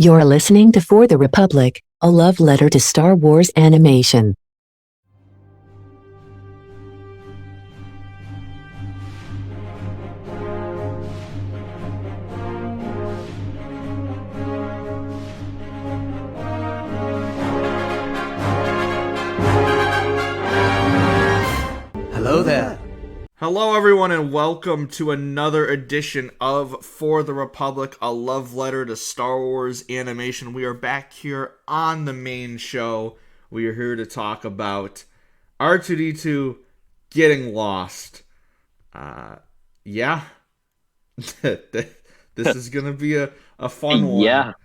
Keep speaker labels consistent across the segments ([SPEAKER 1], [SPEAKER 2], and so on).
[SPEAKER 1] You're listening to For the Republic, a love letter to Star Wars animation.
[SPEAKER 2] Hello there.
[SPEAKER 3] Hello everyone and welcome to another edition of For the Republic, a love letter to Star Wars animation. We are back here on the main show. We are here to talk about R2-D2 getting lost. Yeah. This is going to be a fun one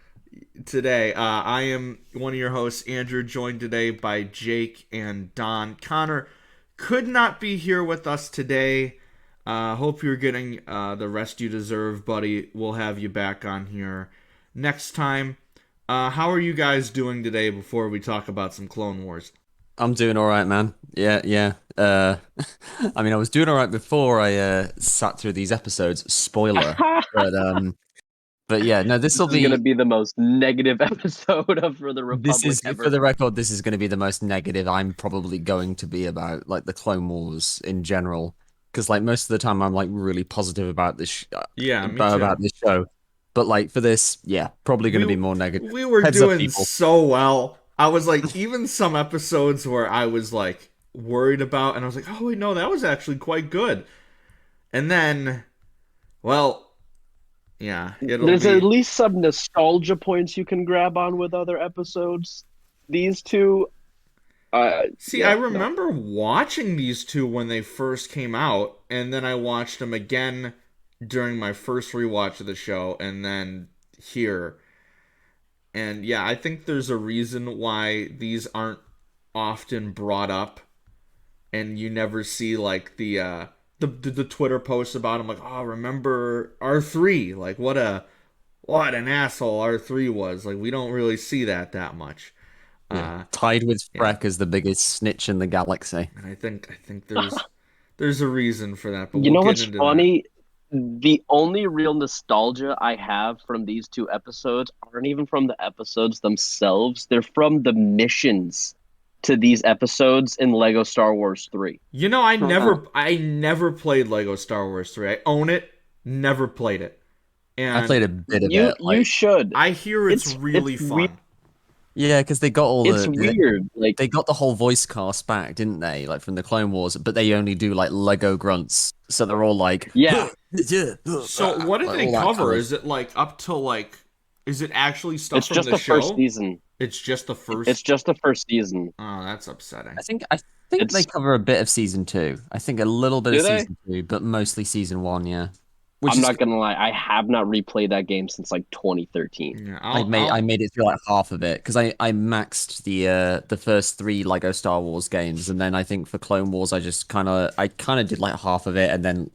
[SPEAKER 3] today. I am one of your hosts, Andrew, joined today by Jake and Don. Connor could not be here with us today. Hope you're getting the rest you deserve, buddy. We'll have you back on here next time. How are you guys doing today before we talk about some Clone Wars?
[SPEAKER 2] I'm doing all right, man. Yeah. I mean, I was doing all right before I sat through these episodes. Spoiler, but yeah, no, this will be
[SPEAKER 4] going to be the most negative episode of For the Republic
[SPEAKER 2] This is
[SPEAKER 4] ever.
[SPEAKER 2] for the record. This is going to be the most negative I'm probably going to be about like the Clone Wars in general, because like most of the time I'm like really positive about this. About this show, but like for this, yeah, probably going to be more negative.
[SPEAKER 3] We were doing so well. I was like, even some episodes where I was like worried about, and I was like, oh wait, no, that was actually quite good. And then, well. Yeah,
[SPEAKER 4] there's at least some nostalgia points you can grab on with other episodes. These two,
[SPEAKER 3] I remember watching these two when they first came out, and then I watched them again during my first rewatch of the show, and then here. And yeah, I think there's a reason why these aren't often brought up, and you never see like the Twitter posts about him, like, oh, remember R3? Like, what an asshole R3 was. Like, we don't really see that much.
[SPEAKER 2] Yeah. Tied with Freck as the biggest snitch in the galaxy.
[SPEAKER 3] And I think there's a reason for that. But
[SPEAKER 4] you know what's funny? The only real nostalgia I have from these two episodes aren't even from the episodes themselves. They're from the missions to these episodes in Lego Star Wars 3.
[SPEAKER 3] You know, I never played Lego Star Wars 3. I own it, never played it. And
[SPEAKER 2] I played a bit of it.
[SPEAKER 4] You should.
[SPEAKER 3] I hear it's really fun.
[SPEAKER 2] Yeah, because they got all
[SPEAKER 4] it's weird. Like
[SPEAKER 2] they got the whole voice cast back, didn't they? Like from the Clone Wars, but they only do like Lego grunts, so they're all like,
[SPEAKER 4] yeah.
[SPEAKER 3] So what did they cover? Is it like up to like? Is it actually stuff from the show?
[SPEAKER 4] It's just the first season.
[SPEAKER 3] It's just the first.
[SPEAKER 4] It's just the first season.
[SPEAKER 3] Oh, that's upsetting.
[SPEAKER 2] I think they cover a bit of season 2. I think a little bit of season 2, but mostly season 1. Yeah.
[SPEAKER 4] I'm not gonna lie, I have not replayed that game since like 2013.
[SPEAKER 3] Yeah,
[SPEAKER 2] I made it through like half of it because I maxed the first 3 Lego Star Wars games, and then I think for Clone Wars I kind of did like half of it, and then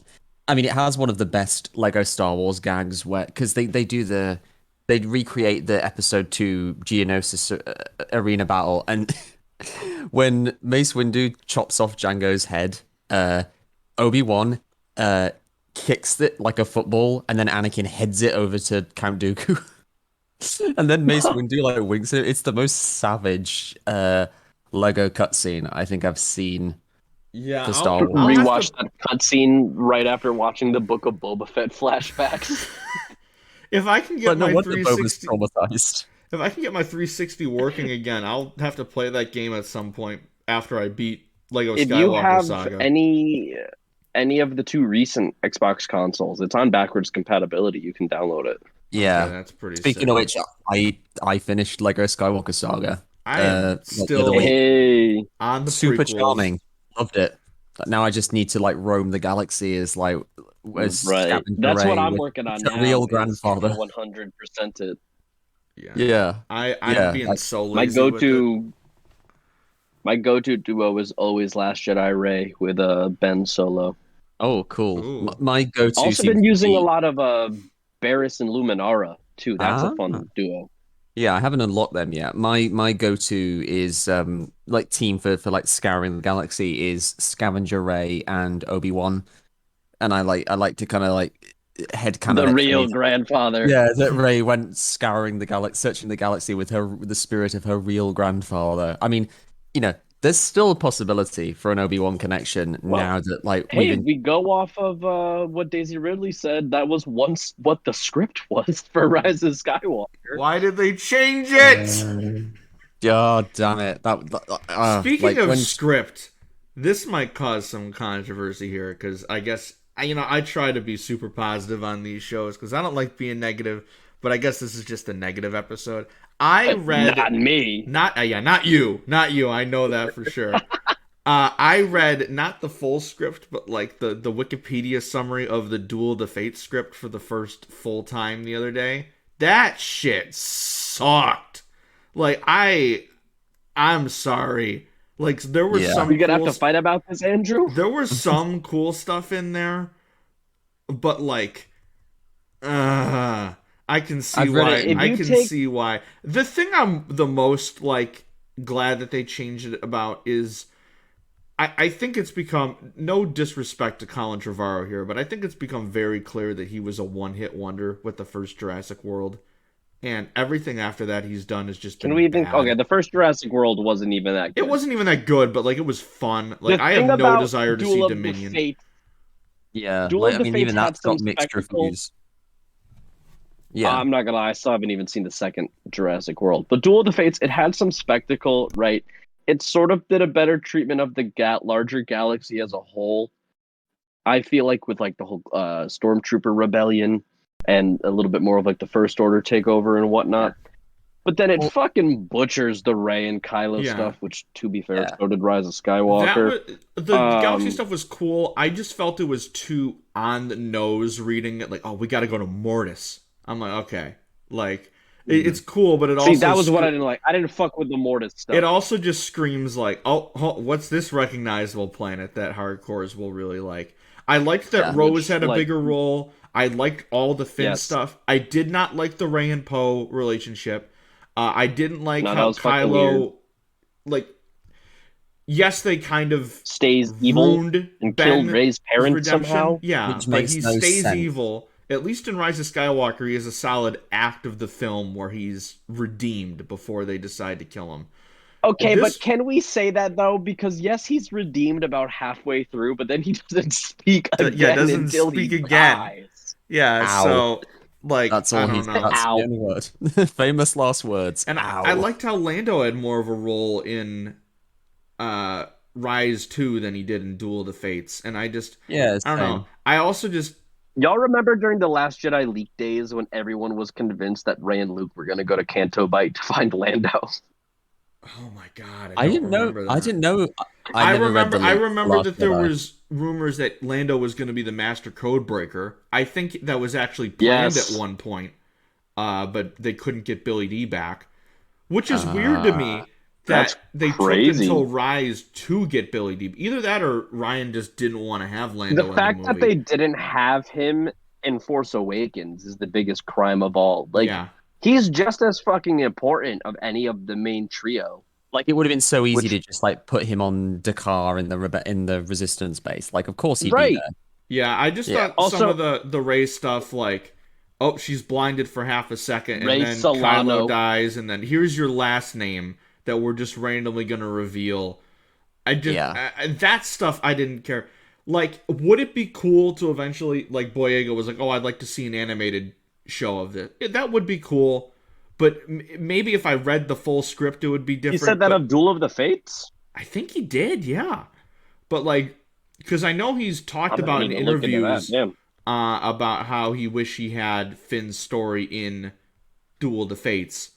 [SPEAKER 2] I mean it has one of the best Lego Star Wars gags where because they recreate the episode 2 Geonosis arena battle, and when Mace Windu chops off Jango's head, Obi-Wan kicks it like a football, and then Anakin heads it over to Count Dooku. And then Mace Windu like winks it. It's the most savage Lego cutscene I think I've seen.
[SPEAKER 3] Yeah,
[SPEAKER 2] for Star Wars.
[SPEAKER 4] Rewatch that cutscene right after watching the Book of Boba Fett flashbacks.
[SPEAKER 3] If I can get my 360,
[SPEAKER 2] traumatized.
[SPEAKER 3] If I can get my 360 working again, I'll have to play that game at some point after I beat Lego Skywalker Saga.
[SPEAKER 4] If you have any of the 2 recent Xbox consoles, it's on backwards compatibility. You can download it.
[SPEAKER 2] Yeah,
[SPEAKER 3] okay, that's pretty.
[SPEAKER 2] Speaking
[SPEAKER 3] sick.
[SPEAKER 2] of which, I finished Lego Skywalker Saga.
[SPEAKER 3] I am still on the
[SPEAKER 2] super
[SPEAKER 3] prequels.
[SPEAKER 2] Charming. Loved it. Now I just need to like roam the galaxy as like as
[SPEAKER 4] right. That's what I'm working on now.
[SPEAKER 2] Real grandfather.
[SPEAKER 4] 100% it.
[SPEAKER 2] Yeah.
[SPEAKER 3] I'm being so lazy.
[SPEAKER 4] My go-to duo is always Last Jedi Rey with Ben Solo.
[SPEAKER 2] Oh, cool. My go-to.
[SPEAKER 4] Also been using a lot of Barriss and Luminara too. That's a fun duo.
[SPEAKER 2] Yeah, I haven't unlocked them yet. My go-to is like team for like scouring the galaxy is Scavenger Rey and Obi-Wan, and I like to kind of like headcanon
[SPEAKER 4] The real
[SPEAKER 2] explanation.
[SPEAKER 4] grandfather.
[SPEAKER 2] Yeah, that Rey went scouring the galaxy, searching the galaxy with the spirit of her real grandfather. I mean, there's still a possibility for an Obi-Wan connection
[SPEAKER 4] Well,
[SPEAKER 2] now that like
[SPEAKER 4] Hey,
[SPEAKER 2] we've
[SPEAKER 4] if we go off of what Daisy Ridley said, that was once what the script was for Rise of Skywalker.
[SPEAKER 3] Why did they change it?
[SPEAKER 2] God damn it!
[SPEAKER 3] Speaking
[SPEAKER 2] like
[SPEAKER 3] of
[SPEAKER 2] when
[SPEAKER 3] script, this might cause some controversy here because I guess I try to be super positive on these shows because I don't like being negative, but I guess this is just a negative episode. I read
[SPEAKER 4] Not me.
[SPEAKER 3] not not you, I know that for sure. I read not the full script, but like the Wikipedia summary of the Duel of the Fates script for the first full time the other day. That shit sucked. Like I'm sorry. Like there was
[SPEAKER 2] Yeah.
[SPEAKER 3] some
[SPEAKER 4] We're gonna
[SPEAKER 3] cool
[SPEAKER 4] have to fight about this, Andrew.
[SPEAKER 3] there was some cool stuff in there, but like I can see
[SPEAKER 2] I've read
[SPEAKER 3] why.
[SPEAKER 2] it in-
[SPEAKER 3] I
[SPEAKER 4] If you
[SPEAKER 3] can
[SPEAKER 4] take-
[SPEAKER 3] see why. The thing I'm the most like glad that they changed it about is I think it's become, no disrespect to Colin Trevorrow here, but I think it's become very clear that he was a one-hit wonder with the first Jurassic World, and everything after that he's done has just been
[SPEAKER 4] Can we even?
[SPEAKER 3] bad.
[SPEAKER 4] Okay, the first Jurassic World wasn't even that good.
[SPEAKER 3] It wasn't even that good, but like it was fun. Like
[SPEAKER 4] The
[SPEAKER 3] I
[SPEAKER 4] thing
[SPEAKER 3] have no
[SPEAKER 4] about
[SPEAKER 3] desire to
[SPEAKER 4] Duel
[SPEAKER 3] see
[SPEAKER 4] of
[SPEAKER 3] Dominion.
[SPEAKER 4] The Fates,
[SPEAKER 2] yeah,
[SPEAKER 4] Duel
[SPEAKER 2] like
[SPEAKER 4] of
[SPEAKER 2] I
[SPEAKER 4] the
[SPEAKER 2] mean,
[SPEAKER 4] Fates
[SPEAKER 2] even
[SPEAKER 4] had
[SPEAKER 2] that's
[SPEAKER 4] some
[SPEAKER 2] got mixed
[SPEAKER 4] spectacle.
[SPEAKER 2] reviews. Yeah,
[SPEAKER 4] I'm not gonna lie, I still haven't even seen the second Jurassic World. But Duel of the Fates, it had some spectacle, right? It sort of did a better treatment of the larger galaxy as a whole. I feel like with like the whole Stormtrooper rebellion and a little bit more of like the First Order takeover and whatnot. But then it
[SPEAKER 2] Well-
[SPEAKER 4] fucking butchers the Rey and Kylo
[SPEAKER 3] Yeah.
[SPEAKER 4] stuff, which, to be fair,
[SPEAKER 2] Yeah.
[SPEAKER 4] so did Rise of Skywalker.
[SPEAKER 3] The Galaxy stuff was cool. I just felt it was too on the nose reading it. Like, oh, we got to go to Mortis. I'm like, okay, like it's cool, but it also
[SPEAKER 4] See, that was what I didn't like. I didn't fuck with the Mortis stuff.
[SPEAKER 3] It also just screams like, oh, what's this recognizable planet that hardcores will really like? I liked that
[SPEAKER 2] Yeah.
[SPEAKER 3] Rose
[SPEAKER 4] Which,
[SPEAKER 3] had a
[SPEAKER 4] like-
[SPEAKER 3] bigger role. I liked all the Finn
[SPEAKER 4] Yes.
[SPEAKER 3] stuff. I did not like the Rey and Poe relationship. I didn't like
[SPEAKER 4] No, that
[SPEAKER 3] how
[SPEAKER 4] was fucking weird.
[SPEAKER 3] Kylo, like, yes, they kind of
[SPEAKER 4] Stays evil
[SPEAKER 3] ruined
[SPEAKER 4] and
[SPEAKER 3] Ben
[SPEAKER 4] killed Rey's parents
[SPEAKER 3] redemption.
[SPEAKER 4] somehow.
[SPEAKER 3] Yeah,
[SPEAKER 2] Which
[SPEAKER 3] but
[SPEAKER 2] makes
[SPEAKER 3] he
[SPEAKER 2] no
[SPEAKER 3] stays
[SPEAKER 2] sense.
[SPEAKER 3] evil. At least in Rise of Skywalker, he has a solid act of the film where he's redeemed before they decide to kill him.
[SPEAKER 4] Okay,
[SPEAKER 3] This-
[SPEAKER 4] but can we say that though? Because yes, he's redeemed about halfway through, but then he doesn't speak again
[SPEAKER 3] doesn't
[SPEAKER 4] until
[SPEAKER 3] speak
[SPEAKER 4] he
[SPEAKER 3] again.
[SPEAKER 4] dies.
[SPEAKER 3] Yeah,
[SPEAKER 2] Ow.
[SPEAKER 3] so like
[SPEAKER 2] that's
[SPEAKER 3] I
[SPEAKER 2] all
[SPEAKER 3] don't
[SPEAKER 2] he's.
[SPEAKER 3] know.
[SPEAKER 2] That's
[SPEAKER 4] Ow.
[SPEAKER 2] the only word. Famous last words.
[SPEAKER 3] And
[SPEAKER 2] Ow.
[SPEAKER 3] I liked how Lando had more of a role in Rise 2 than he did in Duel of the Fates, and I don't know. I also just
[SPEAKER 4] Y'all remember during the Last Jedi leak days when everyone was convinced that Rey and Luke were gonna go to Canto Bight to find Lando?
[SPEAKER 3] oh my god,
[SPEAKER 2] I
[SPEAKER 3] don't
[SPEAKER 2] didn't know.
[SPEAKER 3] remember that.
[SPEAKER 2] I didn't know.
[SPEAKER 3] I
[SPEAKER 2] never read
[SPEAKER 3] remember.
[SPEAKER 2] the
[SPEAKER 3] I
[SPEAKER 2] leak for
[SPEAKER 3] remember
[SPEAKER 2] Last
[SPEAKER 3] that there
[SPEAKER 2] Jedi.
[SPEAKER 3] was rumors that Lando was going to be the Master Codebreaker. I think that was actually planned
[SPEAKER 4] Yes.
[SPEAKER 3] at one point, but they couldn't get Billy D back, which is weird to me.
[SPEAKER 4] That's
[SPEAKER 3] That they
[SPEAKER 4] crazy.
[SPEAKER 3] took until Rise to get Billy D. Either that or Ryan just didn't want to have Lando.
[SPEAKER 4] The fact
[SPEAKER 3] in the
[SPEAKER 4] that
[SPEAKER 3] movie.
[SPEAKER 4] they didn't have him in Force Awakens is the biggest crime of all. Like,
[SPEAKER 3] yeah,
[SPEAKER 4] he's just as fucking important of any of the main trio.
[SPEAKER 2] Like it would have been so easy
[SPEAKER 4] Which-
[SPEAKER 2] to just like put him on Dakar in the Resistance base. Like, of course he'd
[SPEAKER 4] Right.
[SPEAKER 2] be there.
[SPEAKER 3] yeah. I just
[SPEAKER 2] Yeah.
[SPEAKER 3] thought some
[SPEAKER 4] Also-
[SPEAKER 3] of the Ray stuff, like, oh, she's blinded for half a second, and
[SPEAKER 4] Rey
[SPEAKER 3] then
[SPEAKER 4] Solano.
[SPEAKER 3] Kylo dies, and then here's your last name that we're just randomly gonna reveal. That stuff I didn't care. Like, would it be cool to eventually, like, Boyega was like, oh, I'd like to see an animated show of this. That would be cool, but maybe if I read the full script, it would be different.
[SPEAKER 4] He said that
[SPEAKER 3] but
[SPEAKER 4] of Duel of the Fates?
[SPEAKER 3] I think he did, yeah. But like, because I know he's talked
[SPEAKER 4] I'm
[SPEAKER 3] about
[SPEAKER 4] gonna
[SPEAKER 3] in
[SPEAKER 4] need to look into that,
[SPEAKER 3] interviews
[SPEAKER 4] damn.
[SPEAKER 3] about how he wish he had Finn's story in Duel of the Fates.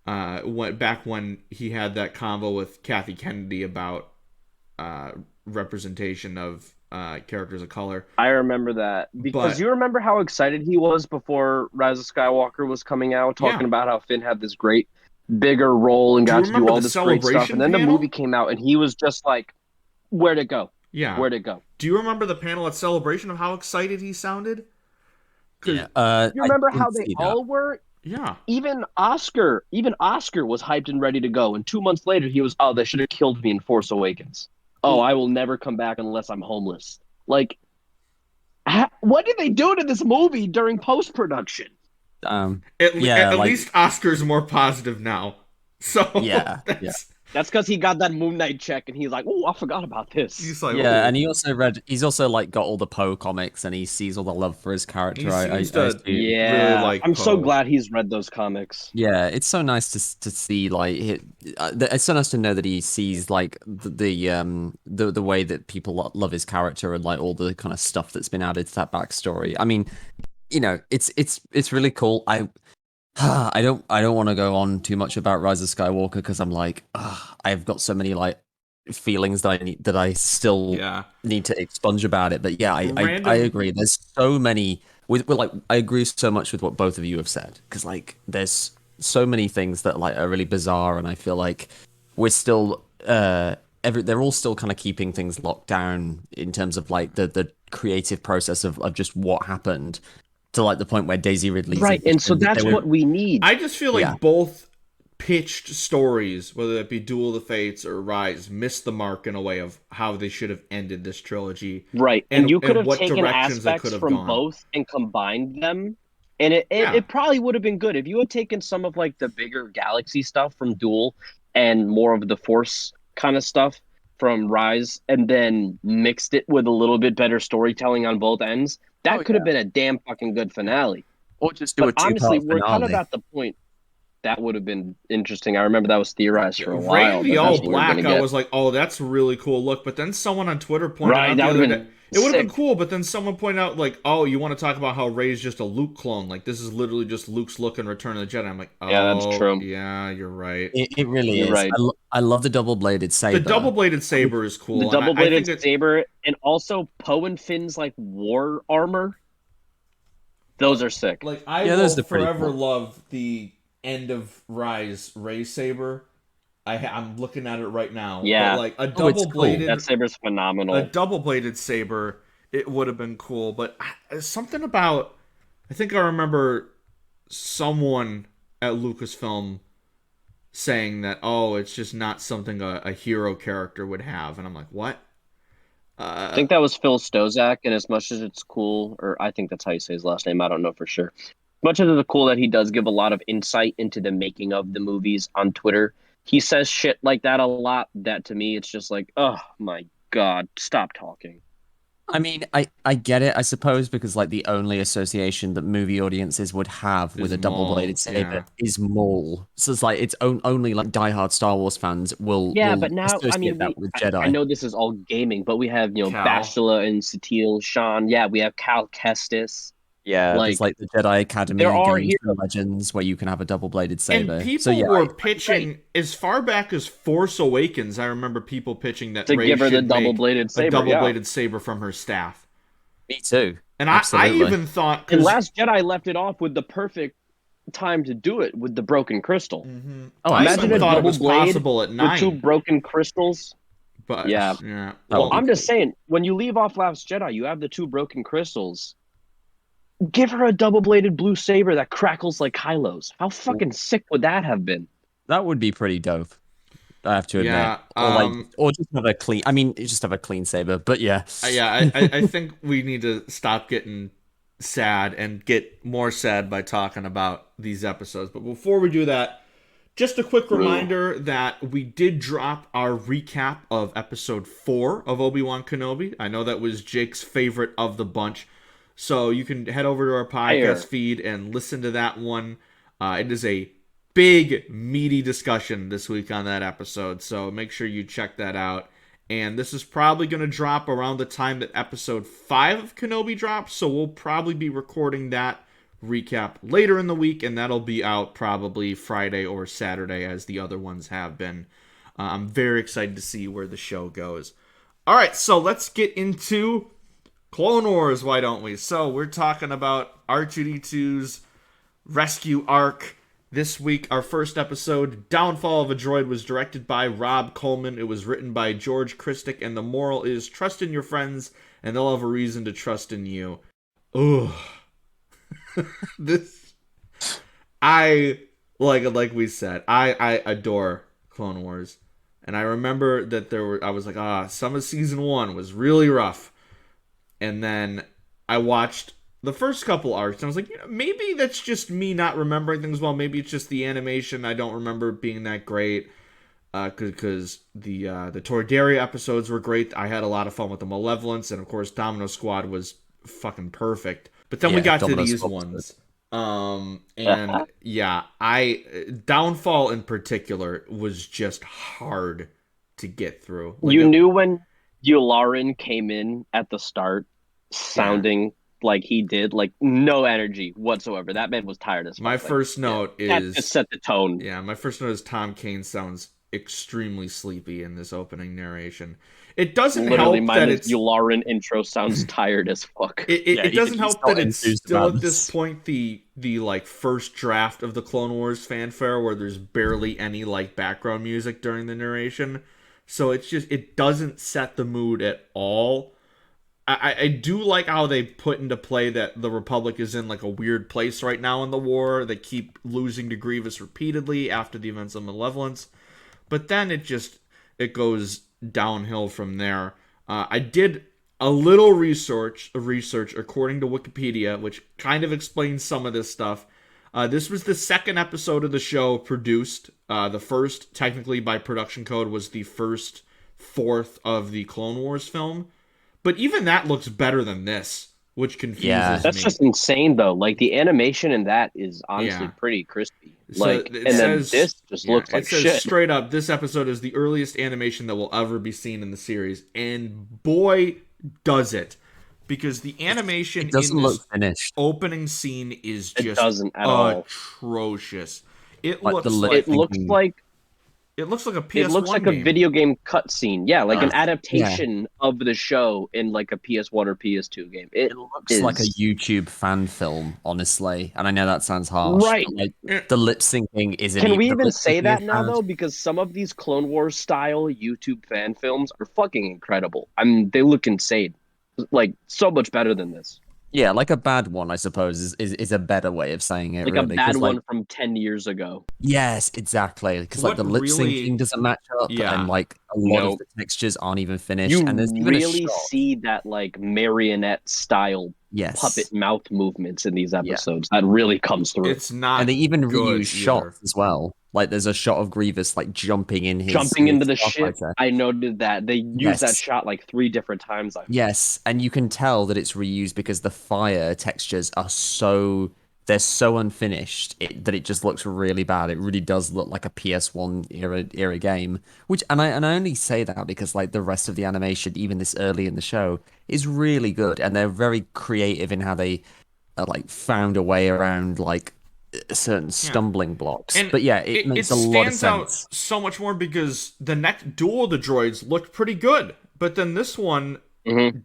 [SPEAKER 3] Back when he had that convo with Kathy Kennedy about representation of characters of color.
[SPEAKER 4] I remember that. Because
[SPEAKER 3] But-
[SPEAKER 4] you remember how excited he was before Rise of Skywalker was coming out, talking
[SPEAKER 3] Yeah.
[SPEAKER 4] about how Finn had this great, bigger role and
[SPEAKER 3] Do you
[SPEAKER 4] got to do
[SPEAKER 3] remember
[SPEAKER 4] all
[SPEAKER 3] the
[SPEAKER 4] this great stuff.
[SPEAKER 3] Celebration
[SPEAKER 4] And then the
[SPEAKER 3] panel?
[SPEAKER 4] movie came out, and he was just like, where'd it go?
[SPEAKER 3] Yeah.
[SPEAKER 4] Where'd it go?
[SPEAKER 3] Do you remember the panel at Celebration of how excited he sounded? 'Cause-
[SPEAKER 2] Yeah.
[SPEAKER 4] You remember
[SPEAKER 2] I
[SPEAKER 4] how
[SPEAKER 2] didn't
[SPEAKER 4] they
[SPEAKER 2] see that.
[SPEAKER 4] all were?
[SPEAKER 3] yeah.
[SPEAKER 4] Even Oscar was hyped and ready to go. And 2 months later, he was, oh, they should have killed me in Force Awakens. Oh, I will never come back unless I'm homeless. Like, What did they do to this movie during post production?
[SPEAKER 2] Yeah,
[SPEAKER 3] At
[SPEAKER 2] like
[SPEAKER 3] least Oscar's more positive now. So
[SPEAKER 2] yeah.
[SPEAKER 4] That's because he got that Moon Knight check, and he's like, "Oh, I forgot about this."
[SPEAKER 3] he's like,
[SPEAKER 2] Yeah,
[SPEAKER 3] "Ooh."
[SPEAKER 2] and he's also like got all the Poe comics, and he sees all the love for his character.
[SPEAKER 3] He seems
[SPEAKER 2] I
[SPEAKER 3] to
[SPEAKER 2] assume.
[SPEAKER 3] really
[SPEAKER 4] Yeah,
[SPEAKER 3] like
[SPEAKER 4] I'm so
[SPEAKER 3] Poe.
[SPEAKER 4] glad he's read those comics.
[SPEAKER 2] Yeah, it's so nice to see like it's so nice to know that he sees like the way that people love his character and like all the kind of stuff that's been added to that backstory. I mean, it's really cool. I don't want to go on too much about Rise of Skywalker because I'm like I've got so many like feelings that I still
[SPEAKER 3] Yeah.
[SPEAKER 2] need to expunge about it. But yeah, I
[SPEAKER 3] Random-
[SPEAKER 2] agree. There's so many with like I agree so much with what both of you have said because like there's so many things that like are really bizarre, and I feel like we're still they're all still kind of keeping things locked down in terms of like the creative process of just what happened to like the point where Daisy Ridley's
[SPEAKER 4] Right, and so
[SPEAKER 2] admission that
[SPEAKER 4] that's
[SPEAKER 2] they were-
[SPEAKER 4] what we need.
[SPEAKER 3] I just feel like
[SPEAKER 2] Yeah.
[SPEAKER 3] both pitched stories, whether it be Duel of the Fates or Rise, missed the mark in a way of how they should have ended this trilogy.
[SPEAKER 4] Right, and you could have
[SPEAKER 3] what
[SPEAKER 4] taken
[SPEAKER 3] directions they
[SPEAKER 4] aspects
[SPEAKER 3] could have
[SPEAKER 4] from
[SPEAKER 3] gone.
[SPEAKER 4] both and combined them, and it,
[SPEAKER 3] Yeah.
[SPEAKER 4] it probably would have been good if you had taken some of like the bigger galaxy stuff from Duel and more of the Force kind of stuff from Rise, and then mixed it with a little bit better storytelling on both ends. That
[SPEAKER 2] Oh,
[SPEAKER 4] could have been a damn fucking good finale.
[SPEAKER 2] Or just do
[SPEAKER 4] But
[SPEAKER 2] a two-part
[SPEAKER 4] honestly, we're kind of
[SPEAKER 2] finale.
[SPEAKER 4] at the point that would have been interesting. I remember that was theorized for a
[SPEAKER 3] Ray
[SPEAKER 4] while.
[SPEAKER 3] in the
[SPEAKER 4] But
[SPEAKER 3] All
[SPEAKER 4] that's what we're
[SPEAKER 3] Black,
[SPEAKER 4] gonna
[SPEAKER 3] I
[SPEAKER 4] get.
[SPEAKER 3] was like, oh, that's a really cool look. But then someone on Twitter pointed
[SPEAKER 4] Right,
[SPEAKER 3] out
[SPEAKER 4] that
[SPEAKER 3] the
[SPEAKER 4] would
[SPEAKER 3] other
[SPEAKER 4] have
[SPEAKER 3] day,
[SPEAKER 4] been
[SPEAKER 3] it would have been
[SPEAKER 4] sick.
[SPEAKER 3] cool. But then someone pointed out, like, oh, you want to talk about how Ray's just a Luke clone? Like, this is literally just Luke's look in Return of the Jedi. I'm like, oh,
[SPEAKER 4] Yeah, that's true.
[SPEAKER 3] Yeah, you're right.
[SPEAKER 2] It really
[SPEAKER 4] You're
[SPEAKER 2] is.
[SPEAKER 4] right.
[SPEAKER 2] I love the double-bladed saber.
[SPEAKER 3] The double-bladed saber is cool.
[SPEAKER 4] The
[SPEAKER 3] and I
[SPEAKER 4] double-bladed
[SPEAKER 3] think
[SPEAKER 4] saber, and also Poe and Finn's like war armor. Those are sick.
[SPEAKER 3] like I
[SPEAKER 2] Yeah,
[SPEAKER 3] will
[SPEAKER 2] those are pretty
[SPEAKER 3] forever
[SPEAKER 2] cool.
[SPEAKER 3] love the end of Rise Ray saber. I'm looking at it right now.
[SPEAKER 4] Yeah.
[SPEAKER 3] But like a
[SPEAKER 2] Oh, it's
[SPEAKER 3] double-bladed
[SPEAKER 4] That saber's phenomenal.
[SPEAKER 3] a double-bladed saber, it would have been cool. But something about, I think I remember someone at Lucasfilm saying that, oh, it's just not something a hero character would have, and I'm like, what?
[SPEAKER 4] I think that was Phil Stozak, and as much as it's cool, or I think that's how you say his last name, I don't know for sure. Much as it's cool that he does give a lot of insight into the making of the movies on Twitter, he says shit like that a lot. That to me, it's just like, oh my god, stop talking.
[SPEAKER 2] I mean, I get it, I suppose, because like the only association that movie audiences would have with
[SPEAKER 3] Is
[SPEAKER 2] a double-bladed
[SPEAKER 3] Maul,
[SPEAKER 2] saber
[SPEAKER 3] yeah.
[SPEAKER 2] is Maul. So it's like it's only like diehard Star Wars fans will
[SPEAKER 4] Yeah,
[SPEAKER 2] will
[SPEAKER 4] but now, I
[SPEAKER 2] associate
[SPEAKER 4] mean,
[SPEAKER 2] that with
[SPEAKER 4] I
[SPEAKER 2] Jedi.
[SPEAKER 4] know this is all gaming, but we have,
[SPEAKER 3] Cal.
[SPEAKER 4] Bastila and Satele, Sean. Yeah, we have Cal Kestis.
[SPEAKER 2] Yeah, there's like the Jedi Academy
[SPEAKER 4] there are
[SPEAKER 2] games
[SPEAKER 4] heroes.
[SPEAKER 2] and Legends where you can have a double-bladed saber.
[SPEAKER 3] And people
[SPEAKER 2] So yeah,
[SPEAKER 3] were pitching as far back as Force Awakens. I remember people pitching that
[SPEAKER 4] To
[SPEAKER 3] Rey
[SPEAKER 4] give her the
[SPEAKER 3] should make
[SPEAKER 4] double-bladed saber,
[SPEAKER 3] a double-bladed saber from her staff.
[SPEAKER 2] me too.
[SPEAKER 3] And I
[SPEAKER 2] Absolutely.
[SPEAKER 3] even thought,
[SPEAKER 4] And
[SPEAKER 3] 'cause-
[SPEAKER 4] Last Jedi left it off with the perfect time to do it with the broken crystal.
[SPEAKER 2] Oh,
[SPEAKER 3] I
[SPEAKER 4] Imagine
[SPEAKER 3] even
[SPEAKER 4] a
[SPEAKER 3] thought it was
[SPEAKER 4] double blade
[SPEAKER 3] possible at
[SPEAKER 4] with two
[SPEAKER 3] 9.
[SPEAKER 4] broken crystals.
[SPEAKER 3] But
[SPEAKER 4] Yeah.
[SPEAKER 2] That
[SPEAKER 3] Well,
[SPEAKER 2] would be
[SPEAKER 4] I'm just saying, when you leave off Last Jedi, you have the two broken crystals. Give her a double-bladed blue saber that crackles like Kylo's. How fucking sick would that have been?
[SPEAKER 2] That would be pretty dope. I have to admit.
[SPEAKER 3] Yeah,
[SPEAKER 2] Or just have a clean. I mean, just have a clean saber. But yeah.
[SPEAKER 3] I think we need to stop getting sad and get more sad by talking about these episodes. But before we do that, just a quick reminder that we did drop our recap of episode 4 of Obi-Wan Kenobi. I know that was Jake's favorite of the bunch. So you can head over to our podcast feed and listen to that one. It is a big, meaty discussion this week on that episode. So make sure you check that out. And this is probably going to drop around the time that episode 5 of Kenobi drops. So we'll probably be recording that recap later in the week. And that'll be out probably Friday or Saturday as the other ones have been. I'm very excited to see where the show goes. All right, so let's get into Clone Wars, why don't we? So we're talking about R2-D2's rescue arc. This week, our first episode, Downfall of a Droid, was directed by Rob Coleman. It was written by George Christic, and the moral is trust in your friends, and they'll have a reason to trust in you. Ugh. Like we said, I adore Clone Wars. And I remember that I was like, some of season 1 was really rough. And then I watched the first couple arcs, and I was like, maybe that's just me not remembering things well. Maybe it's just the animation. I don't remember it being that great. Because the Tordaria episodes were great. I had a lot of fun with the Malevolence, and of course Domino Squad was fucking perfect. But then we got to
[SPEAKER 2] Domino
[SPEAKER 3] these
[SPEAKER 2] Squad was
[SPEAKER 3] ones. And yeah, Downfall in particular was just hard to get through. Like,
[SPEAKER 4] You knew when Yularen came in at the start, sounding like he did, like no energy whatsoever. That man was tired as fuck.
[SPEAKER 3] My first note
[SPEAKER 4] that
[SPEAKER 3] is
[SPEAKER 4] just set the tone.
[SPEAKER 3] Yeah, my first note is Tom Kane sounds extremely sleepy in this opening narration. It doesn't
[SPEAKER 4] Literally,
[SPEAKER 3] help
[SPEAKER 4] mine
[SPEAKER 3] that
[SPEAKER 4] is
[SPEAKER 3] it's
[SPEAKER 4] Yularen intro sounds tired as fuck.
[SPEAKER 3] It doesn't help that it's still at this
[SPEAKER 2] this.
[SPEAKER 3] point the like first draft of the Clone Wars fanfare where there's barely any like background music during the narration. So it doesn't set the mood at all. I do like how they put into play that the Republic is in like a weird place right now in the war. They keep losing to Grievous repeatedly after the events of Malevolence. But then it goes downhill from there. I did a little research according to Wikipedia, which kind of explains some of this stuff. This was the second episode of the show produced. The first, technically by production code, was the first fourth of the Clone Wars film. But even that looks better than this, which confuses me.
[SPEAKER 4] That's just insane, though. Like, the animation in that is honestly pretty crispy. Like,
[SPEAKER 3] So
[SPEAKER 4] then this just looks like shit.
[SPEAKER 3] Straight up, this episode is the earliest animation that will ever be seen in the series, and boy, does it! Because the animation
[SPEAKER 2] It doesn't
[SPEAKER 3] in this
[SPEAKER 2] look finished.
[SPEAKER 3] opening scene is just
[SPEAKER 4] doesn't at all.
[SPEAKER 3] atrocious. It
[SPEAKER 2] Like
[SPEAKER 3] looks
[SPEAKER 2] the
[SPEAKER 3] like
[SPEAKER 2] lip-
[SPEAKER 3] it looks like a PS1
[SPEAKER 4] it looks like
[SPEAKER 3] game.
[SPEAKER 4] a video game cutscene. Yeah, like an
[SPEAKER 2] Yeah.
[SPEAKER 4] adaptation of the show in like a PS1 or PS2 game.
[SPEAKER 2] It looks like a YouTube fan film, honestly. And I know that sounds harsh.
[SPEAKER 4] Right.
[SPEAKER 2] But, like, the lip syncing is
[SPEAKER 4] Can we
[SPEAKER 2] the
[SPEAKER 4] even
[SPEAKER 2] lip
[SPEAKER 4] say
[SPEAKER 2] syncing
[SPEAKER 4] that
[SPEAKER 2] is
[SPEAKER 4] now
[SPEAKER 2] bad.
[SPEAKER 4] though? Because some of these Clone Wars style YouTube fan films are fucking incredible. I mean, they look insane. Like so much better than this.
[SPEAKER 2] Yeah, like a bad one, I suppose, is a better way of saying it.
[SPEAKER 4] Like
[SPEAKER 2] really,
[SPEAKER 4] a bad
[SPEAKER 2] 'cause,
[SPEAKER 4] one
[SPEAKER 2] like,
[SPEAKER 4] from 10 years ago.
[SPEAKER 2] yes, exactly. Because like
[SPEAKER 3] What
[SPEAKER 2] the lip
[SPEAKER 3] really-
[SPEAKER 2] syncing doesn't match up,
[SPEAKER 3] Yeah.
[SPEAKER 2] and like a lot
[SPEAKER 4] Nope.
[SPEAKER 2] of the textures aren't even finished.
[SPEAKER 4] You
[SPEAKER 2] and there's even
[SPEAKER 4] really
[SPEAKER 2] a shot.
[SPEAKER 4] see that like marionette style
[SPEAKER 2] Yes.
[SPEAKER 4] puppet mouth movements in these episodes. That really comes through.
[SPEAKER 3] It's not.
[SPEAKER 2] And they even
[SPEAKER 3] good
[SPEAKER 2] reuse
[SPEAKER 3] either.
[SPEAKER 2] shots as well. Like there's a shot of Grievous like jumping in his
[SPEAKER 4] Jumping into the
[SPEAKER 2] starfighter.
[SPEAKER 4] ship. I noted that. They used
[SPEAKER 2] Yes.
[SPEAKER 4] that shot like 3 different times.
[SPEAKER 2] Yes, and you can tell that it's reused because the fire textures are they're so unfinished that it just looks really bad. It really does look like a PS1 era game. Which and I only say that because like the rest of the animation, even this early in the show, is really good, and they're very creative in how they like found a way around like certain stumbling blocks.
[SPEAKER 3] And
[SPEAKER 2] but yeah, it makes a lot of
[SPEAKER 3] stands out
[SPEAKER 2] sense.
[SPEAKER 3] so much more because the next duel of the droids looked pretty good, but then this one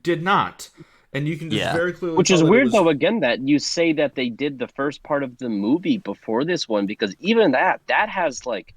[SPEAKER 3] did not, and you can just very clearly.
[SPEAKER 4] Which
[SPEAKER 3] tell
[SPEAKER 4] is
[SPEAKER 3] that it
[SPEAKER 4] weird
[SPEAKER 3] was-
[SPEAKER 4] though. Again, that you say that they did the first part of the movie before this one, because even that has like,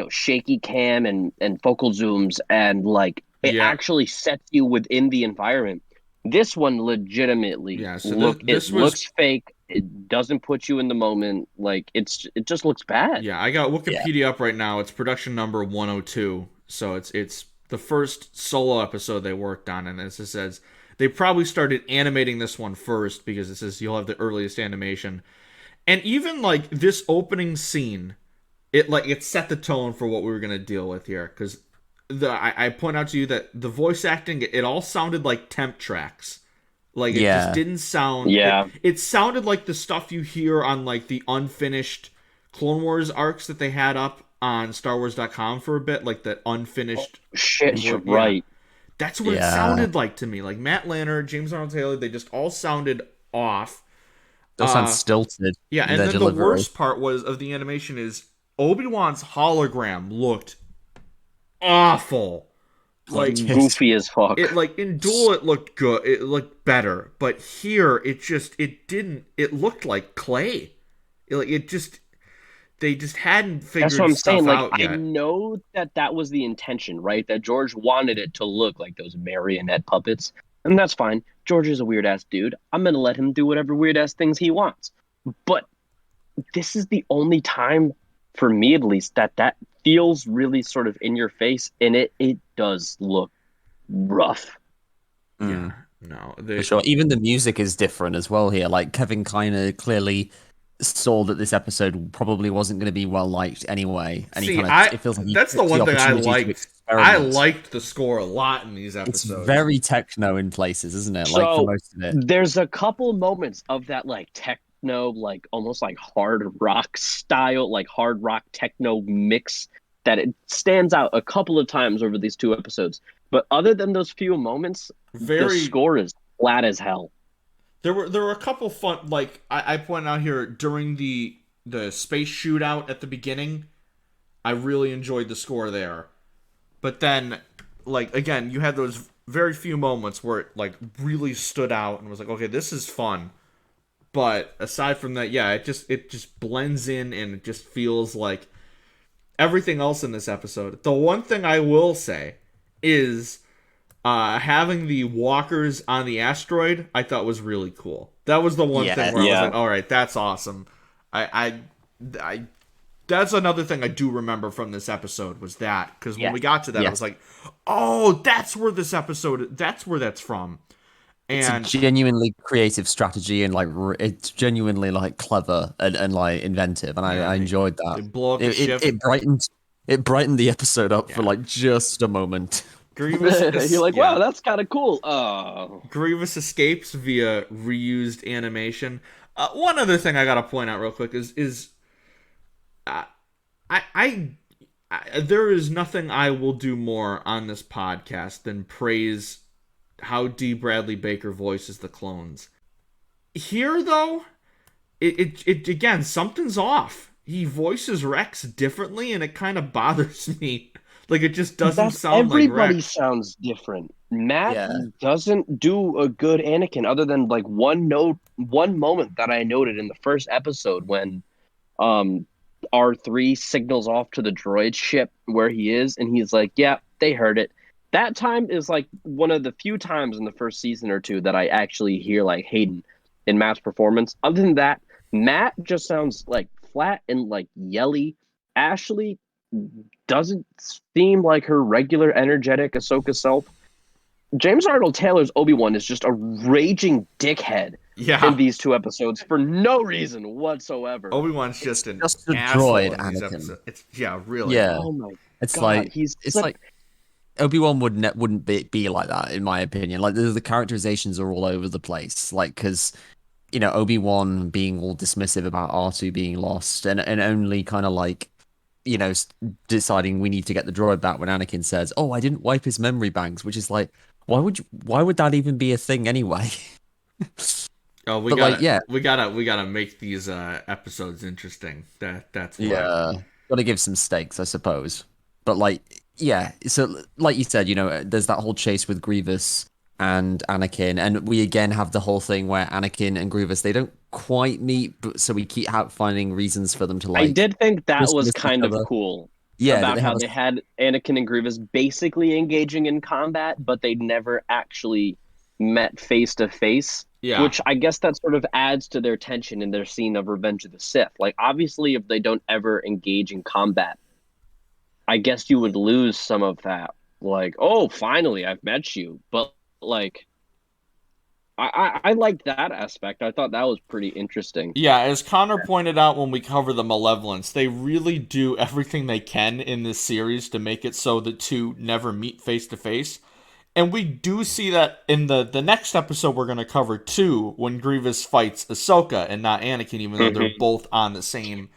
[SPEAKER 4] shaky cam and focal zooms, and like it actually sets you within the environment. This one legitimately looks fake. It doesn't put you in the moment. Like it just looks bad.
[SPEAKER 3] Yeah, I got Wikipedia up right now. It's production number 102, so it's the first solo episode they worked on, and as it says, they probably started animating this one first because it says you'll have the earliest animation, and even like this opening scene, it set the tone for what we were gonna deal with here because. I point out to you that the voice acting, it all sounded like temp tracks. Like, it just didn't sound...
[SPEAKER 4] Yeah.
[SPEAKER 3] It sounded like the stuff you hear on, like, the unfinished Clone Wars arcs that they had up on StarWars.com for a bit. Like, the unfinished...
[SPEAKER 4] Shit, you're right.
[SPEAKER 3] That's what it sounded like to me. Like, Matt Lanner, James Arnold Taylor, they just all sounded off.
[SPEAKER 2] Those sound stilted.
[SPEAKER 3] Yeah, and then the worst part of the animation is Obi-Wan's hologram looked awful, like
[SPEAKER 4] goofy as fuck.
[SPEAKER 3] It like in Duel it looked good, it looked better, but here it didn't. It looked like clay. They just hadn't figured
[SPEAKER 4] That's what I'm
[SPEAKER 3] stuff
[SPEAKER 4] saying. Like
[SPEAKER 3] out yet.
[SPEAKER 4] I know that was the intention, right? That George wanted it to look like those marionette puppets, and that's fine. George is a weird ass dude. I'm gonna let him do whatever weird ass things he wants. But this is the only time, for me at least, that feels really sort of in your face, and it does look rough.
[SPEAKER 3] Yeah, No,
[SPEAKER 2] For sure. Even the music is different as well here. Like Kevin kind of clearly saw that this episode probably wasn't going to be well liked anyway, and
[SPEAKER 3] See,
[SPEAKER 2] it feels like he
[SPEAKER 3] that's the
[SPEAKER 2] took the
[SPEAKER 3] one thing I
[SPEAKER 2] opportunity to
[SPEAKER 3] liked. I
[SPEAKER 2] experiment.
[SPEAKER 3] liked the score a lot in these
[SPEAKER 2] It's
[SPEAKER 3] episodes.
[SPEAKER 2] very techno in places, isn't it? Like for
[SPEAKER 4] So
[SPEAKER 2] most of it.
[SPEAKER 4] there's a couple moments of that like techno, like almost like hard rock style, like hard rock techno mix that it stands out a couple of times over these two episodes. But other than those few moments, the
[SPEAKER 3] Very.
[SPEAKER 4] score is flat as hell.
[SPEAKER 3] There were a couple fun, like I pointed out here during the space shootout at the beginning. I really enjoyed the score there, but then like again, you had those very few moments where it like really stood out and was like, okay, this is fun. But aside from that, yeah, it just blends in and it just feels like everything else in this episode. The one thing I will say is having the walkers on the asteroid, I thought was really cool. That was the one thing where I was like, all right, that's awesome. I that's another thing I do remember from this episode was that, because when we got to that, I was like, oh, that's where that's from. And
[SPEAKER 2] it's a genuinely creative strategy, and like it's genuinely like clever and like inventive, and I enjoyed that.
[SPEAKER 3] They blow up the ship.
[SPEAKER 2] It brightened the episode up for like just a moment.
[SPEAKER 3] Grievous
[SPEAKER 4] You're like, wow, that's kind of cool. Oh.
[SPEAKER 3] Grievous escapes via reused animation. One other thing I gotta point out real quick is there is nothing I will do more on this podcast than praise how D. Bradley Baker voices the clones. Here, though, it again, something's off. He voices Rex differently, and it kind of bothers me. Like, it just doesn't sound like Rex.
[SPEAKER 4] Everybody sounds different. Matt doesn't do a good Anakin, other than like one moment that I noted in the first episode when R3 signals off to the droid ship where he is, and he's like, yeah, they heard it. That time is like one of the few times in the first season or two that I actually hear like Hayden in Matt's performance. Other than that, Matt just sounds like flat and like yelly. Ashley doesn't seem like her regular energetic Ahsoka self. James Arnold Taylor's Obi-Wan is just a raging dickhead in these two episodes for no reason whatsoever.
[SPEAKER 3] Obi-Wan's just an
[SPEAKER 2] a droid, Anakin.
[SPEAKER 3] It's really.
[SPEAKER 2] Yeah.
[SPEAKER 4] Oh my
[SPEAKER 2] it's
[SPEAKER 4] God.
[SPEAKER 2] like it's like Obi-Wan wouldn't be like that, in my opinion. Like the characterizations are all over the place. Like because Obi-Wan being all dismissive about R2 being lost, and only kind of like deciding we need to get the droid back when Anakin says, "Oh, I didn't wipe his memory banks," which is like, why would that even be a thing anyway?
[SPEAKER 3] Oh, we gotta make these episodes interesting. That's why.
[SPEAKER 2] Yeah, gotta give some stakes, I suppose. But so like you said, there's that whole chase with Grievous and Anakin, and we again have the whole thing where Anakin and Grievous, they don't quite meet, but so we keep finding reasons for them to like.
[SPEAKER 4] I did think that was kind of cool.
[SPEAKER 2] Yeah,
[SPEAKER 4] about how they had Anakin and Grievous basically engaging in combat, but they never actually met face to face.
[SPEAKER 3] Yeah.
[SPEAKER 4] Which I guess that sort of adds to their tension in their scene of Revenge of the Sith. Like, obviously, if they don't ever engage in combat, I guess you would lose some of that. Like, oh, finally, I've met you. But, like, I liked that aspect. I thought that was pretty interesting.
[SPEAKER 3] Yeah, as Connor pointed out when we cover the Malevolence, they really do everything they can in this series to make it so the two never meet face to face. And we do see that in the next episode we're going to cover too, when Grievous fights Ahsoka and not Anakin, even though they're both on the same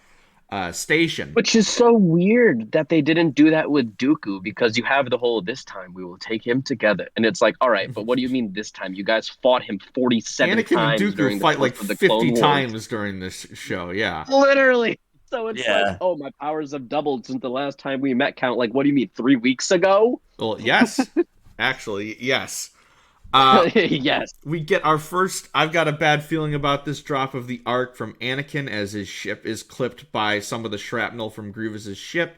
[SPEAKER 3] station.
[SPEAKER 4] Which is so weird that they didn't do that with Dooku, because you have the whole "this time we will take him together," and it's like, all right, but what do you mean this time? You guys fought him 47
[SPEAKER 3] Anakin
[SPEAKER 4] times.
[SPEAKER 3] And Dooku fight like 50 times during this show. Yeah,
[SPEAKER 4] literally. So it's like, oh, my powers have doubled since the last time we met. Count, like, what do you mean, 3 weeks ago?
[SPEAKER 3] Well, yes. Actually, yes.
[SPEAKER 4] Yes.
[SPEAKER 3] We get our first. I've got a bad feeling about this drop of the arc from Anakin as his ship is clipped by some of the shrapnel from Grievous's ship.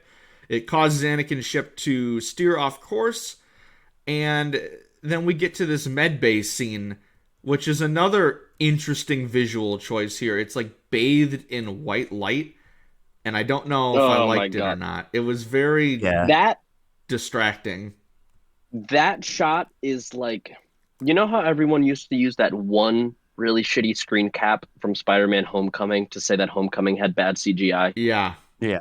[SPEAKER 3] It causes Anakin's ship to steer off course, and then we get to this medbay scene, which is another interesting visual choice here. It's like bathed in white light, and I don't know if I liked it or not. It was very
[SPEAKER 4] that
[SPEAKER 3] distracting.
[SPEAKER 4] That shot is like You know how everyone used to use that one really shitty screen cap from Spider-Man Homecoming to say that Homecoming had bad CGI?
[SPEAKER 3] Yeah,
[SPEAKER 2] Yeah.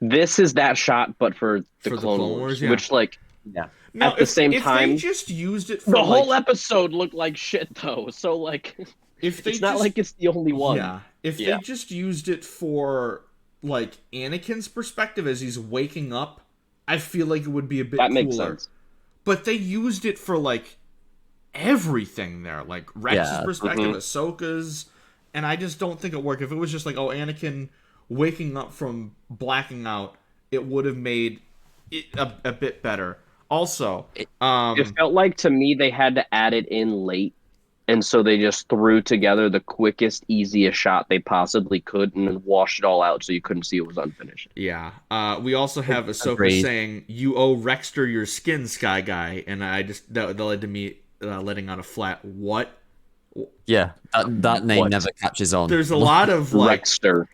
[SPEAKER 4] This is that shot, but for the
[SPEAKER 3] for the
[SPEAKER 4] Clone
[SPEAKER 3] Clone
[SPEAKER 4] Wars,
[SPEAKER 3] Wars, yeah.
[SPEAKER 4] which, like,
[SPEAKER 2] Yeah.
[SPEAKER 3] No,
[SPEAKER 4] at the same
[SPEAKER 3] if they
[SPEAKER 4] time,
[SPEAKER 3] just used it for
[SPEAKER 4] the
[SPEAKER 3] like
[SPEAKER 4] whole episode looked like shit, though. So, like,
[SPEAKER 3] if they
[SPEAKER 4] it's not
[SPEAKER 3] just
[SPEAKER 4] like it's the only one.
[SPEAKER 3] yeah, if
[SPEAKER 4] Yeah.
[SPEAKER 3] they just used it for like Anakin's perspective as he's waking up, I feel like it would be a bit
[SPEAKER 4] That makes
[SPEAKER 3] cooler.
[SPEAKER 4] sense.
[SPEAKER 3] But they used it for like everything there, like Rex's
[SPEAKER 2] Yeah.
[SPEAKER 3] perspective,
[SPEAKER 4] Mhm.
[SPEAKER 3] Ahsoka's, and I just don't think it worked. If it was just like, oh, Anakin waking up from blacking out, it would have made it a bit better. Also,
[SPEAKER 2] It-
[SPEAKER 4] It felt like to me they had to add it in late, and so they just threw together the quickest, easiest shot they possibly could, and then washed it all out so you couldn't see it was unfinished.
[SPEAKER 3] yeah. We also have Ahsoka
[SPEAKER 2] Agreed.
[SPEAKER 3] saying, "You owe Rexter your skin, Sky Guy," and I just that led to me letting out a flat what.
[SPEAKER 2] Yeah. That name
[SPEAKER 4] What?
[SPEAKER 2] never catches on.
[SPEAKER 3] There's a lot of like
[SPEAKER 4] Rexter.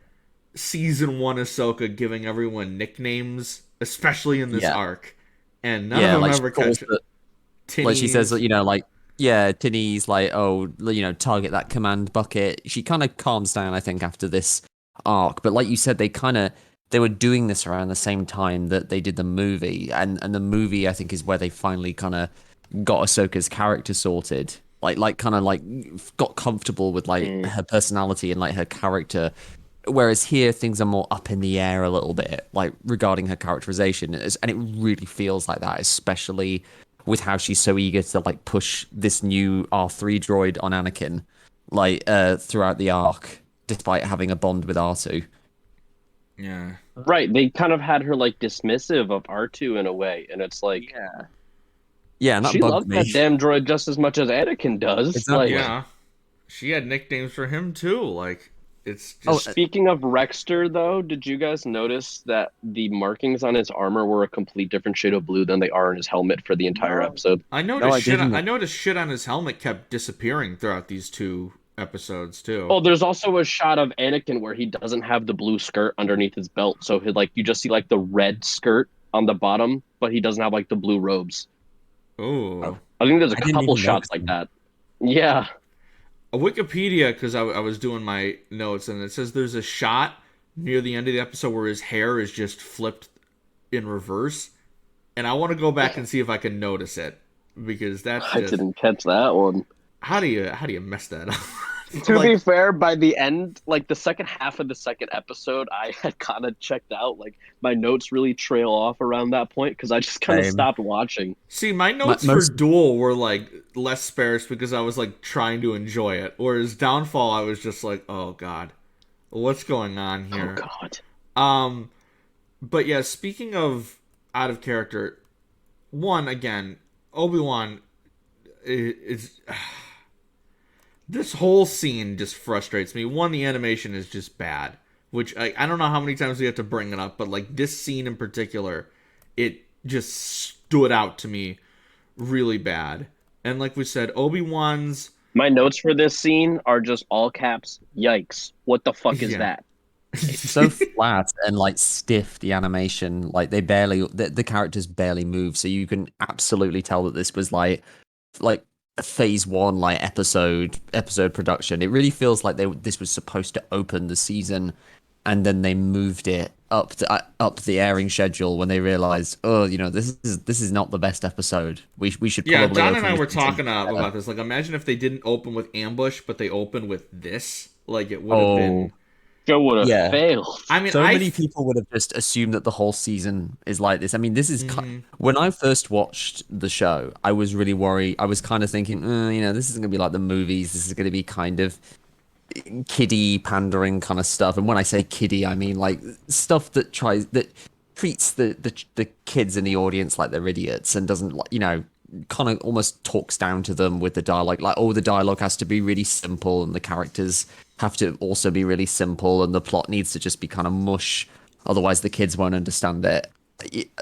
[SPEAKER 3] season one Ahsoka giving everyone nicknames, especially in this
[SPEAKER 2] Yeah.
[SPEAKER 3] arc, and none
[SPEAKER 2] Yeah,
[SPEAKER 3] of them
[SPEAKER 2] like
[SPEAKER 3] ever
[SPEAKER 2] she calls
[SPEAKER 3] catch.
[SPEAKER 2] like she says,
[SPEAKER 3] Tinnies.
[SPEAKER 2] you know, like, yeah, Tinny's like, oh, you know, target that command bucket. She kind of calms down, I think, after this arc. But like you said, they were doing this around the same time that they did the movie, and the movie, I think, is where they finally kind of got Ahsoka's character sorted. Like kind of like got comfortable with like her personality and like her character. Whereas here, things are more up in the air a little bit, like regarding her characterization, and it really feels like that, especially with how she's so eager to like push this new R3 droid on Anakin, like throughout the arc, despite having a bond with R2.
[SPEAKER 3] Yeah.
[SPEAKER 4] Right, they kind of had her like dismissive of R2 in a way, and it's like
[SPEAKER 2] Yeah, and that
[SPEAKER 4] she
[SPEAKER 2] bugged
[SPEAKER 4] loves
[SPEAKER 2] me.
[SPEAKER 4] that damn droid just as much as Anakin does.
[SPEAKER 2] Exactly.
[SPEAKER 4] Like,
[SPEAKER 3] Yeah. She had nicknames for him too. Like it's
[SPEAKER 2] Oh,
[SPEAKER 3] just
[SPEAKER 4] speaking of Rexter, though, did you guys notice that the markings on his armor were a complete different shade of blue than they are in his helmet for the entire episode?
[SPEAKER 3] I noticed
[SPEAKER 2] I
[SPEAKER 3] shit.
[SPEAKER 2] didn't.
[SPEAKER 3] I noticed shit on his helmet kept disappearing throughout these two episodes too.
[SPEAKER 4] Oh, there's also a shot of Anakin where he doesn't have the blue skirt underneath his belt, so he like you just see like the red skirt on the bottom, but he doesn't have like the blue robes.
[SPEAKER 3] Ooh.
[SPEAKER 4] I think there's a
[SPEAKER 2] I didn't
[SPEAKER 4] couple
[SPEAKER 2] even
[SPEAKER 4] shots
[SPEAKER 2] notice
[SPEAKER 4] like
[SPEAKER 2] them.
[SPEAKER 4] that. Yeah.
[SPEAKER 3] A Wikipedia, because I was doing my notes, and it says there's a shot near the end of the episode where his hair is just flipped in reverse, and I want to go back and see if I can notice it because that's
[SPEAKER 4] I
[SPEAKER 3] just
[SPEAKER 4] didn't catch that one.
[SPEAKER 3] how do you mess that up?
[SPEAKER 4] To
[SPEAKER 3] Like,
[SPEAKER 4] be fair, by the end, like the second half of the second episode, I had kind of checked out. Like my notes really trail off around that point because I just kind of
[SPEAKER 2] Same.
[SPEAKER 4] stopped watching.
[SPEAKER 3] see, my notes
[SPEAKER 2] most-
[SPEAKER 3] for Duel were like less sparse because I was like trying to enjoy it, whereas Downfall I was just like, oh god, what's going on here?
[SPEAKER 4] Oh God.
[SPEAKER 3] But yeah, speaking of out of character, one again, Obi-Wan is this whole scene just frustrates me. One, the animation is just bad, which I don't know how many times we have to bring it up, but like this scene in particular, it just stood out to me really bad. And like we said, Obi-Wan's
[SPEAKER 4] My notes for this scene are just all caps. Yikes! What the fuck is
[SPEAKER 3] Yeah.
[SPEAKER 4] that?
[SPEAKER 2] So flat and like stiff, the animation, like the characters barely move, so you can absolutely tell that this was like a phase one like episode production. It really feels like this was supposed to open the season, and then they moved it up the airing schedule when they realized, oh, you know, this is not the best episode. We should
[SPEAKER 3] Yeah,
[SPEAKER 2] probably
[SPEAKER 3] Don and
[SPEAKER 2] open
[SPEAKER 3] I
[SPEAKER 2] this
[SPEAKER 3] were
[SPEAKER 2] with something
[SPEAKER 3] talking
[SPEAKER 2] better."
[SPEAKER 3] about this. Like, imagine if they didn't open with Ambush, but they opened with this. Like, it would have been.
[SPEAKER 4] Joe would have
[SPEAKER 2] Yeah.
[SPEAKER 4] failed.
[SPEAKER 3] I mean,
[SPEAKER 2] So many people would have just assumed that the whole season is like this. I mean, this is when I first watched the show, I was really worried. I was kind of thinking, you know, this isn't going to be like the movies. This is going to be kind of kiddie pandering kind of stuff. And when I say kiddie, I mean like stuff that treats the kids in the audience like they're idiots and doesn't, like, you know, kind of almost talks down to them with the dialogue. Like, oh, the dialogue has to be really simple and the characters have to also be really simple and the plot needs to just be kind of mush, otherwise the kids won't understand it.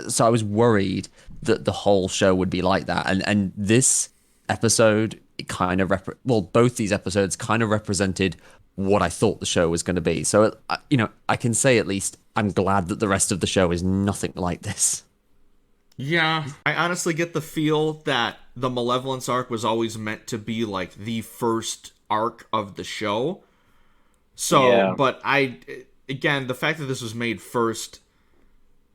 [SPEAKER 2] So I was worried that the whole show would be like that, and this episode, it kind of both these episodes kind of represented what I thought the show was going to be. So you know, I can say at least I'm glad that the rest of the show is nothing like this.
[SPEAKER 3] Yeah, I honestly get the feel that the Malevolence arc was always meant to be like the first arc of the show. So,
[SPEAKER 4] Yeah.
[SPEAKER 3] but again, the fact that this was made first,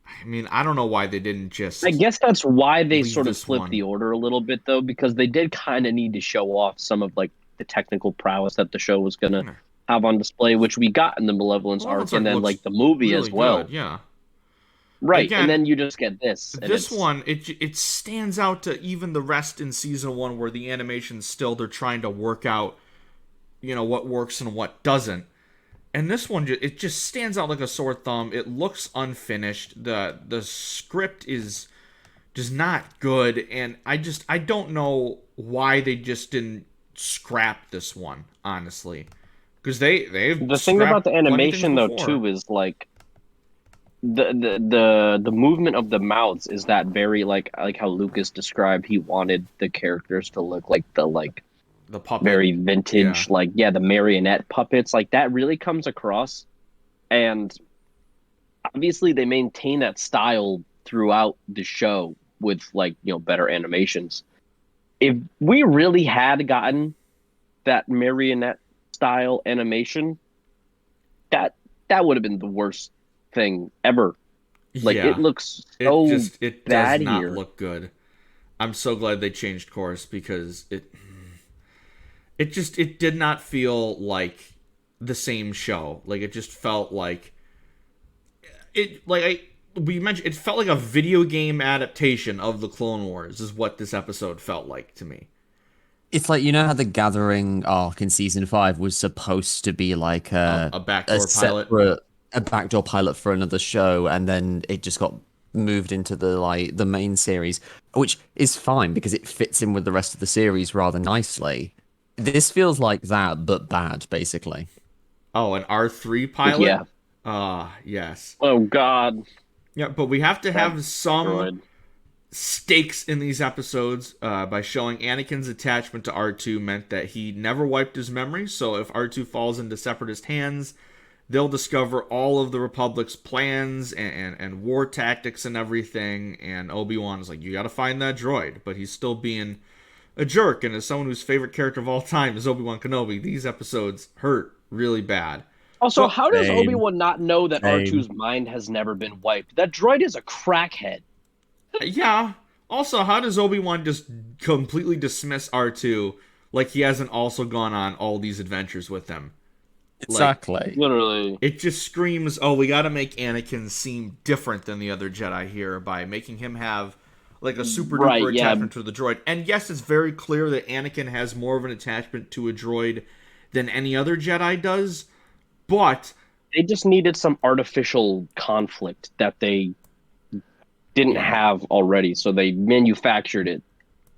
[SPEAKER 3] I mean, I don't know why they didn't just
[SPEAKER 4] I guess that's why they
[SPEAKER 3] leave
[SPEAKER 4] sort of
[SPEAKER 3] this
[SPEAKER 4] flipped
[SPEAKER 3] one.
[SPEAKER 4] the order a little bit, though, because they did kind of need to show off some of like the technical prowess that the show was gonna have on display, which we got in the Malevolence
[SPEAKER 3] Malevolence
[SPEAKER 4] arc,
[SPEAKER 3] arc
[SPEAKER 4] and then
[SPEAKER 3] looks
[SPEAKER 4] like the movie
[SPEAKER 3] really
[SPEAKER 4] as well.
[SPEAKER 3] good, yeah.
[SPEAKER 4] Right, and
[SPEAKER 3] Again,
[SPEAKER 4] then you just get this, and
[SPEAKER 3] this
[SPEAKER 4] it's
[SPEAKER 3] one it stands out to even the rest in season 1 where the animation still they're trying to work out, what works and what doesn't. And this one it just stands out like a sore thumb. It looks unfinished. The script is just not good, and I don't know why they just didn't scrap this one, honestly. Because they've
[SPEAKER 4] the thing about the
[SPEAKER 3] scrapped plenty of things
[SPEAKER 4] animation though
[SPEAKER 3] before.
[SPEAKER 4] too is like the movement of the mouths is that very like how Lucas described he wanted the characters to look like
[SPEAKER 3] The puppet.
[SPEAKER 4] very vintage,
[SPEAKER 3] Yeah.
[SPEAKER 4] the marionette puppets, like that really comes across. And obviously they maintain that style throughout the show with better animations. If we really had gotten that marionette style animation, that would have been the worst thing ever. Like
[SPEAKER 3] Yeah.
[SPEAKER 4] it looks so
[SPEAKER 3] it
[SPEAKER 4] bad
[SPEAKER 3] does not
[SPEAKER 4] here.
[SPEAKER 3] look good. I'm so glad they changed course because it did not feel like the same show. Like it just felt like we mentioned it felt like a video game adaptation of the Clone Wars is what this episode felt like to me.
[SPEAKER 2] It's like, you know how the Gathering arc in season 5 was supposed to be like
[SPEAKER 3] A backdoor pilot.
[SPEAKER 2] a backdoor pilot for another show, and then it just got moved into the main series, which is fine because it fits in with the rest of the series rather nicely. This feels like that, but bad, basically.
[SPEAKER 3] Oh, an R3 pilot?
[SPEAKER 4] Yeah.
[SPEAKER 3] Yes.
[SPEAKER 4] Oh God.
[SPEAKER 3] Yeah, but we have to have some
[SPEAKER 4] Droid.
[SPEAKER 3] stakes in these episodes by showing Anakin's attachment to R2 meant that he never wiped his memory, so if R2 falls into Separatist hands, they'll discover all of the Republic's plans and war tactics and everything, and Obi-Wan is like, you gotta find that droid, but he's still being a jerk, and as someone whose favorite character of all time is Obi-Wan Kenobi, these episodes hurt really bad.
[SPEAKER 4] Also, how does
[SPEAKER 2] Same.
[SPEAKER 4] Obi-Wan not know that
[SPEAKER 2] Same.
[SPEAKER 4] R2's mind has never been wiped? That droid is a crackhead.
[SPEAKER 3] Yeah. Also, how does Obi-Wan just completely dismiss R2 like he hasn't also gone on all these adventures with them?
[SPEAKER 2] Exactly.
[SPEAKER 4] Literally.
[SPEAKER 3] It just screams, oh, we gotta make Anakin seem different than the other Jedi here by making him have like a super duper attachment to the droid. And yes, it's very clear that Anakin has more of an attachment to a droid than any other Jedi does, but
[SPEAKER 4] They just needed some artificial conflict that they didn't have already, so they manufactured it.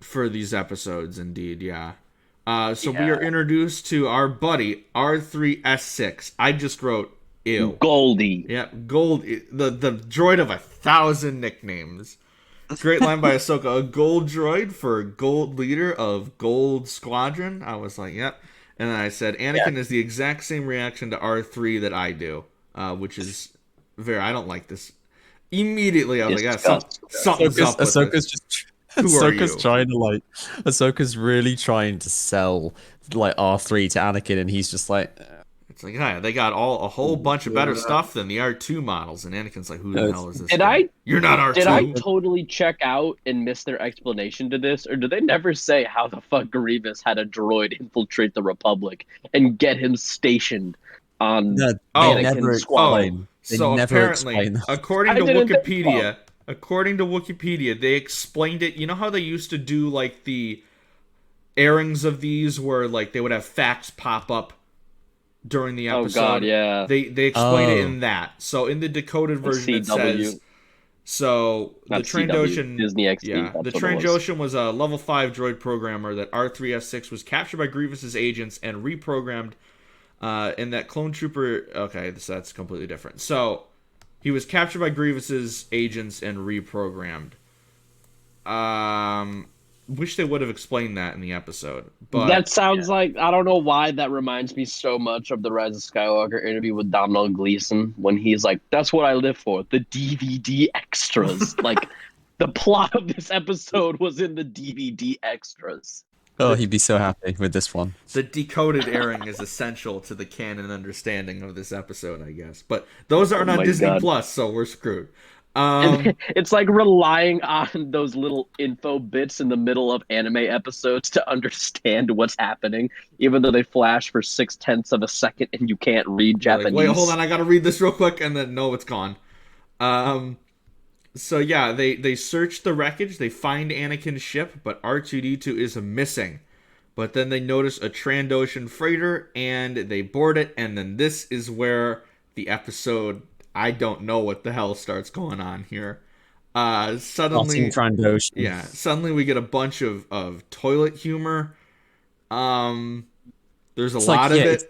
[SPEAKER 3] for these episodes, indeed, yeah. So we are introduced to our buddy R3-S6. I just wrote ew.
[SPEAKER 4] Goldie.
[SPEAKER 3] Yep, gold. The droid of 1,000 nicknames. Great line by Ahsoka. A gold droid for gold leader of Gold Squadron. I was like, yep. And then I said, Anakin is the exact same reaction to R3 that I do, which is I don't like this. Immediately, I was like, something's up with
[SPEAKER 2] Ahsoka's
[SPEAKER 3] this.
[SPEAKER 2] just
[SPEAKER 3] Who are you?
[SPEAKER 2] Ahsoka's really trying to sell like R3 to Anakin, and he's just like,
[SPEAKER 3] It's like, yeah, they got a whole bunch of better stuff than the R2 models, and Anakin's like, who the hell is this? You're not R2.
[SPEAKER 4] Did I totally check out and miss their explanation to this, or did they never say how the fuck Grievous had a droid infiltrate the Republic and get him stationed on Anakin's squad?
[SPEAKER 3] So apparently, according to Wikipedia, they explained it. You know how they used to do like the airings of these, where like they would have facts pop up during the episode.
[SPEAKER 4] Oh God, yeah.
[SPEAKER 3] They explained it in that. So in the decoded version, it says. So
[SPEAKER 4] Not
[SPEAKER 3] the Trandoshan,
[SPEAKER 4] Disney XD,
[SPEAKER 3] the Trandoshan was a level 5 droid programmer that R3-S6 was captured by Grievous's agents and reprogrammed. And that clone trooper, okay, that's completely different. So he was captured by Grievous's agents and reprogrammed. Wish they would have explained that in the episode. But
[SPEAKER 4] that sounds like, I don't know why that reminds me so much of the Rise of Skywalker interview with Domhnall Gleeson when he's like, that's what I live for, the DVD extras. Like, the plot of this episode was in the DVD extras.
[SPEAKER 2] Oh, he'd be so happy with this one.
[SPEAKER 3] The decoded airing is essential to the canon understanding of this episode, I guess. But those aren't
[SPEAKER 4] Oh
[SPEAKER 3] on
[SPEAKER 4] my
[SPEAKER 3] Disney
[SPEAKER 4] God.
[SPEAKER 3] Plus, so we're screwed.
[SPEAKER 4] It's like relying on those little info bits in the middle of anime episodes to understand what's happening, even though they flash for 0.6 of a second and you can't read
[SPEAKER 3] You're like,
[SPEAKER 4] Japanese.
[SPEAKER 3] wait, hold on, I gotta read this real quick, and then no, it's gone. So yeah, they search the wreckage, they find Anakin's ship, but R2-D2 is missing. But then they notice a Trandoshan freighter, and they board it, and then this is where the episode, I don't know what the hell starts going on here. Suddenly,
[SPEAKER 2] Trandoshan.
[SPEAKER 3] yeah, suddenly we get a bunch of toilet humor. There's a lot of it.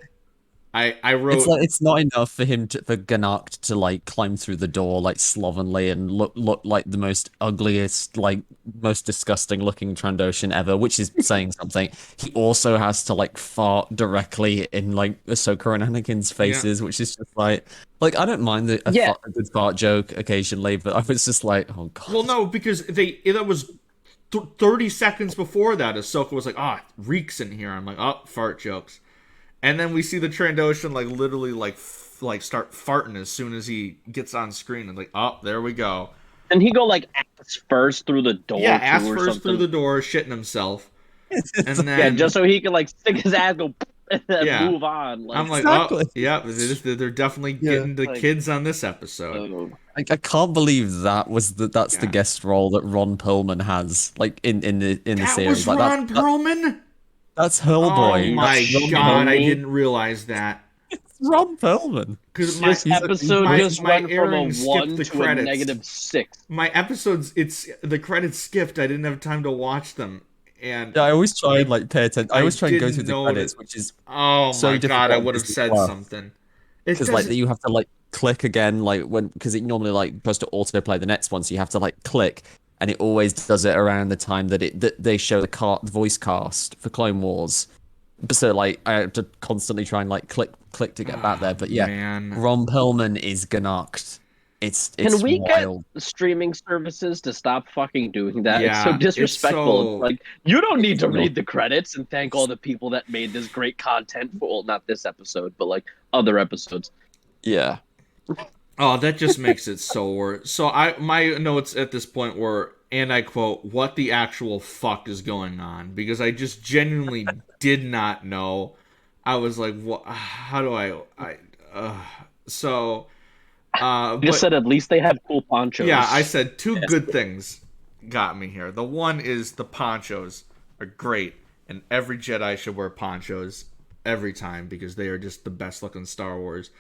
[SPEAKER 3] I wrote.
[SPEAKER 2] It's not enough for Ganacht to like climb through the door like slovenly and look like the most ugliest, like most disgusting looking Trandoshan ever, which is saying something. He also has to like fart directly in like Ahsoka and Anakin's faces, which is just like I don't mind a good fart joke occasionally, but I was just like, oh god.
[SPEAKER 3] Well, no, because that was 30 seconds before that. Ahsoka was like, it reeks in here. I'm like, oh, fart jokes. And then we see the Trandoshan like literally like start farting as soon as he gets on screen, and like, oh, there we go.
[SPEAKER 4] And he go like ass first through the door.
[SPEAKER 3] Yeah, ass
[SPEAKER 4] or
[SPEAKER 3] first
[SPEAKER 4] something.
[SPEAKER 3] through the door, shitting himself. And then
[SPEAKER 4] just so he can like stick his ass, go and then move on.
[SPEAKER 3] I'm like,
[SPEAKER 2] exactly.
[SPEAKER 3] oh, yeah, they're definitely getting the kids on this episode.
[SPEAKER 2] I can't believe that's the guest role that Ron Perlman has, like in the series.
[SPEAKER 3] That was
[SPEAKER 2] like,
[SPEAKER 3] Ron Perlman.
[SPEAKER 2] That's Hellboy.
[SPEAKER 3] Oh my
[SPEAKER 2] That's
[SPEAKER 3] god, I didn't realize that.
[SPEAKER 2] It's Ron Perlman.
[SPEAKER 3] Because
[SPEAKER 4] this episode just went from a 1
[SPEAKER 3] the
[SPEAKER 4] to a -6.
[SPEAKER 3] My episodes, the credits skipped. I didn't have time to watch them, and
[SPEAKER 2] I always try and like pay attention. I always try and go
[SPEAKER 3] didn't
[SPEAKER 2] through the
[SPEAKER 3] know
[SPEAKER 2] credits,
[SPEAKER 3] that-
[SPEAKER 2] which is
[SPEAKER 3] oh
[SPEAKER 2] so
[SPEAKER 3] my god, I
[SPEAKER 2] difficult
[SPEAKER 3] would have
[SPEAKER 2] because
[SPEAKER 3] said something.
[SPEAKER 2] because like you have to like click again, like because it normally like goes to autoplay the next one, so you have to like click, and it always does it around the time that they show the voice cast for Clone Wars. So like I have to constantly try and like click to get back there. But yeah,
[SPEAKER 3] man.
[SPEAKER 2] Ron Perlman is Ganacht. It's
[SPEAKER 4] Can we
[SPEAKER 2] wild.
[SPEAKER 4] get streaming services to stop fucking doing that?
[SPEAKER 3] Yeah,
[SPEAKER 4] it's so disrespectful.
[SPEAKER 3] it's so-
[SPEAKER 4] Like, you don't need to read the credits and thank all the people that made this great content. Well, not this episode, but like other episodes.
[SPEAKER 2] Yeah.
[SPEAKER 3] Oh, that just makes it so worse. So my notes at this point were, and I quote, "What the actual fuck is going on?" Because I just genuinely did not know. I was like, "What? How do I?" So,
[SPEAKER 4] You just said at least they have cool ponchos.
[SPEAKER 3] yeah, I said two good things got me here. The one is the ponchos are great, and every Jedi should wear ponchos every time because they are just the best looking Star Wars.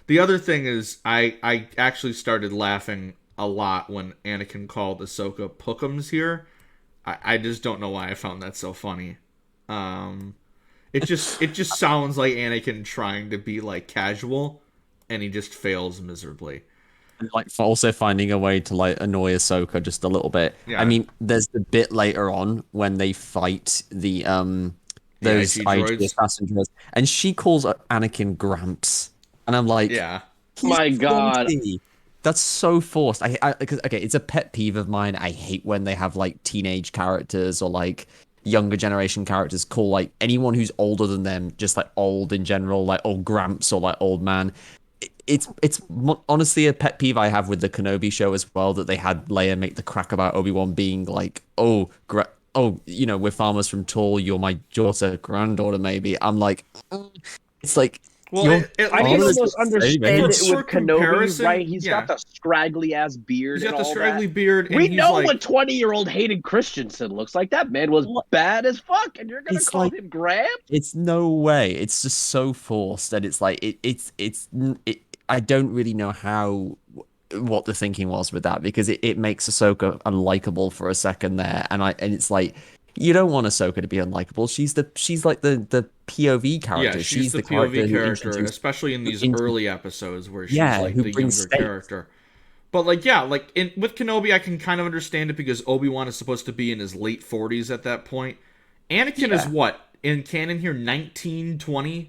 [SPEAKER 3] The other thing is I actually started laughing a lot when Anakin called Ahsoka Pookums here. I just don't know why I found that so funny. It just sounds like Anakin trying to be like casual, and he just fails miserably.
[SPEAKER 2] Like also finding a way to like annoy Ahsoka just a little bit.
[SPEAKER 3] Yeah.
[SPEAKER 2] I mean, there's the bit later on when they fight the those
[SPEAKER 3] IG
[SPEAKER 2] IG
[SPEAKER 3] droids.
[SPEAKER 2] passengers, and she calls Anakin Gramps, and I'm like,
[SPEAKER 3] Yeah.
[SPEAKER 2] he's
[SPEAKER 4] My God.
[SPEAKER 2] 20. That's so forced. Because okay, it's a pet peeve of mine. I hate when they have like teenage characters or like younger generation characters call like anyone who's older than them just like old in general, like old Gramps or like old man. It's honestly a pet peeve I have with the Kenobi show as well, that they had Leia make the crack about Obi-Wan being like, you know, we're farmers from Tall, you're my daughter, granddaughter, maybe. I'm like, it's like,
[SPEAKER 3] Well,
[SPEAKER 2] you're
[SPEAKER 4] I can
[SPEAKER 2] honest
[SPEAKER 4] almost
[SPEAKER 2] to say,
[SPEAKER 4] understand
[SPEAKER 2] man.
[SPEAKER 4] it
[SPEAKER 3] For
[SPEAKER 4] with Kenobi,
[SPEAKER 3] comparison,
[SPEAKER 4] right? He's
[SPEAKER 3] yeah.
[SPEAKER 4] got the scraggly ass beard.
[SPEAKER 3] He's got
[SPEAKER 4] and
[SPEAKER 3] the
[SPEAKER 4] all
[SPEAKER 3] straggly
[SPEAKER 4] that.
[SPEAKER 3] beard, and
[SPEAKER 4] We
[SPEAKER 3] he's
[SPEAKER 4] know
[SPEAKER 3] like,
[SPEAKER 4] what 20-year-old Hayden Christensen looks like. That man was bad as fuck, and you're gonna
[SPEAKER 2] It's
[SPEAKER 4] call
[SPEAKER 2] like-
[SPEAKER 4] him Gramps?
[SPEAKER 2] It's no way. It's just so forced, and it's like I don't really know what the thinking was with that, because it makes Ahsoka unlikable for a second there, and it's like, you don't want Ahsoka to be unlikable. She's like the POV character.
[SPEAKER 3] yeah, she's the
[SPEAKER 2] character
[SPEAKER 3] POV
[SPEAKER 2] who
[SPEAKER 3] character,
[SPEAKER 2] introduced-
[SPEAKER 3] especially in these
[SPEAKER 2] intro-
[SPEAKER 3] early episodes where she's
[SPEAKER 2] Yeah,
[SPEAKER 3] like
[SPEAKER 2] who
[SPEAKER 3] the
[SPEAKER 2] brings
[SPEAKER 3] younger
[SPEAKER 2] stakes.
[SPEAKER 3] character. But like, yeah, like with Kenobi, I can kind of understand it because Obi-Wan is supposed to be in his late 40s at that point. Anakin is what in canon here, 19, 20?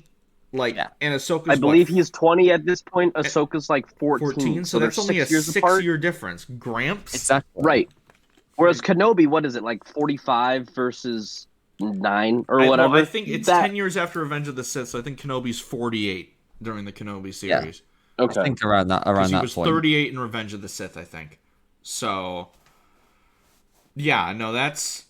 [SPEAKER 3] Like,
[SPEAKER 2] Yeah.
[SPEAKER 3] and Ahsoka's
[SPEAKER 4] I believe
[SPEAKER 3] what,
[SPEAKER 4] he's 20 at this point. Ahsoka's like 14.
[SPEAKER 3] 14, so
[SPEAKER 4] they're
[SPEAKER 3] that's only a
[SPEAKER 4] 6 years apart.
[SPEAKER 3] 6-year difference. Gramps?
[SPEAKER 2] Exactly.
[SPEAKER 4] Right. Whereas Kenobi, what is it, like 45 versus 9 or whatever?
[SPEAKER 3] I think it's 10 years after Revenge of the Sith, so I think Kenobi's 48 during the Kenobi series.
[SPEAKER 4] Okay.
[SPEAKER 2] I think around that
[SPEAKER 3] He was
[SPEAKER 2] point.
[SPEAKER 3] 38 in Revenge of the Sith, I think. So, yeah, no, that's...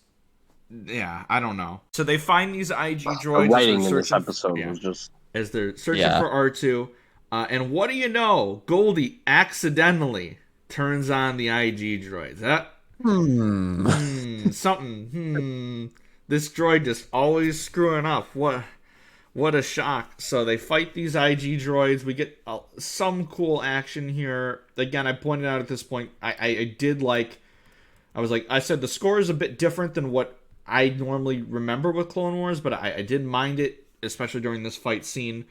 [SPEAKER 3] Yeah, I don't know. So they find these IG droids.
[SPEAKER 4] The writing in this episode was just...
[SPEAKER 3] As they're searching for R2. And what do you know? Goldie accidentally turns on the IG droids. This droid just always screwing up. What a shock. So they fight these IG droids. We get some cool action here. Again, I pointed out at this point, I did like... I said the score is a bit different than what I normally remember with Clone Wars, but I did mind it, especially during this fight scene.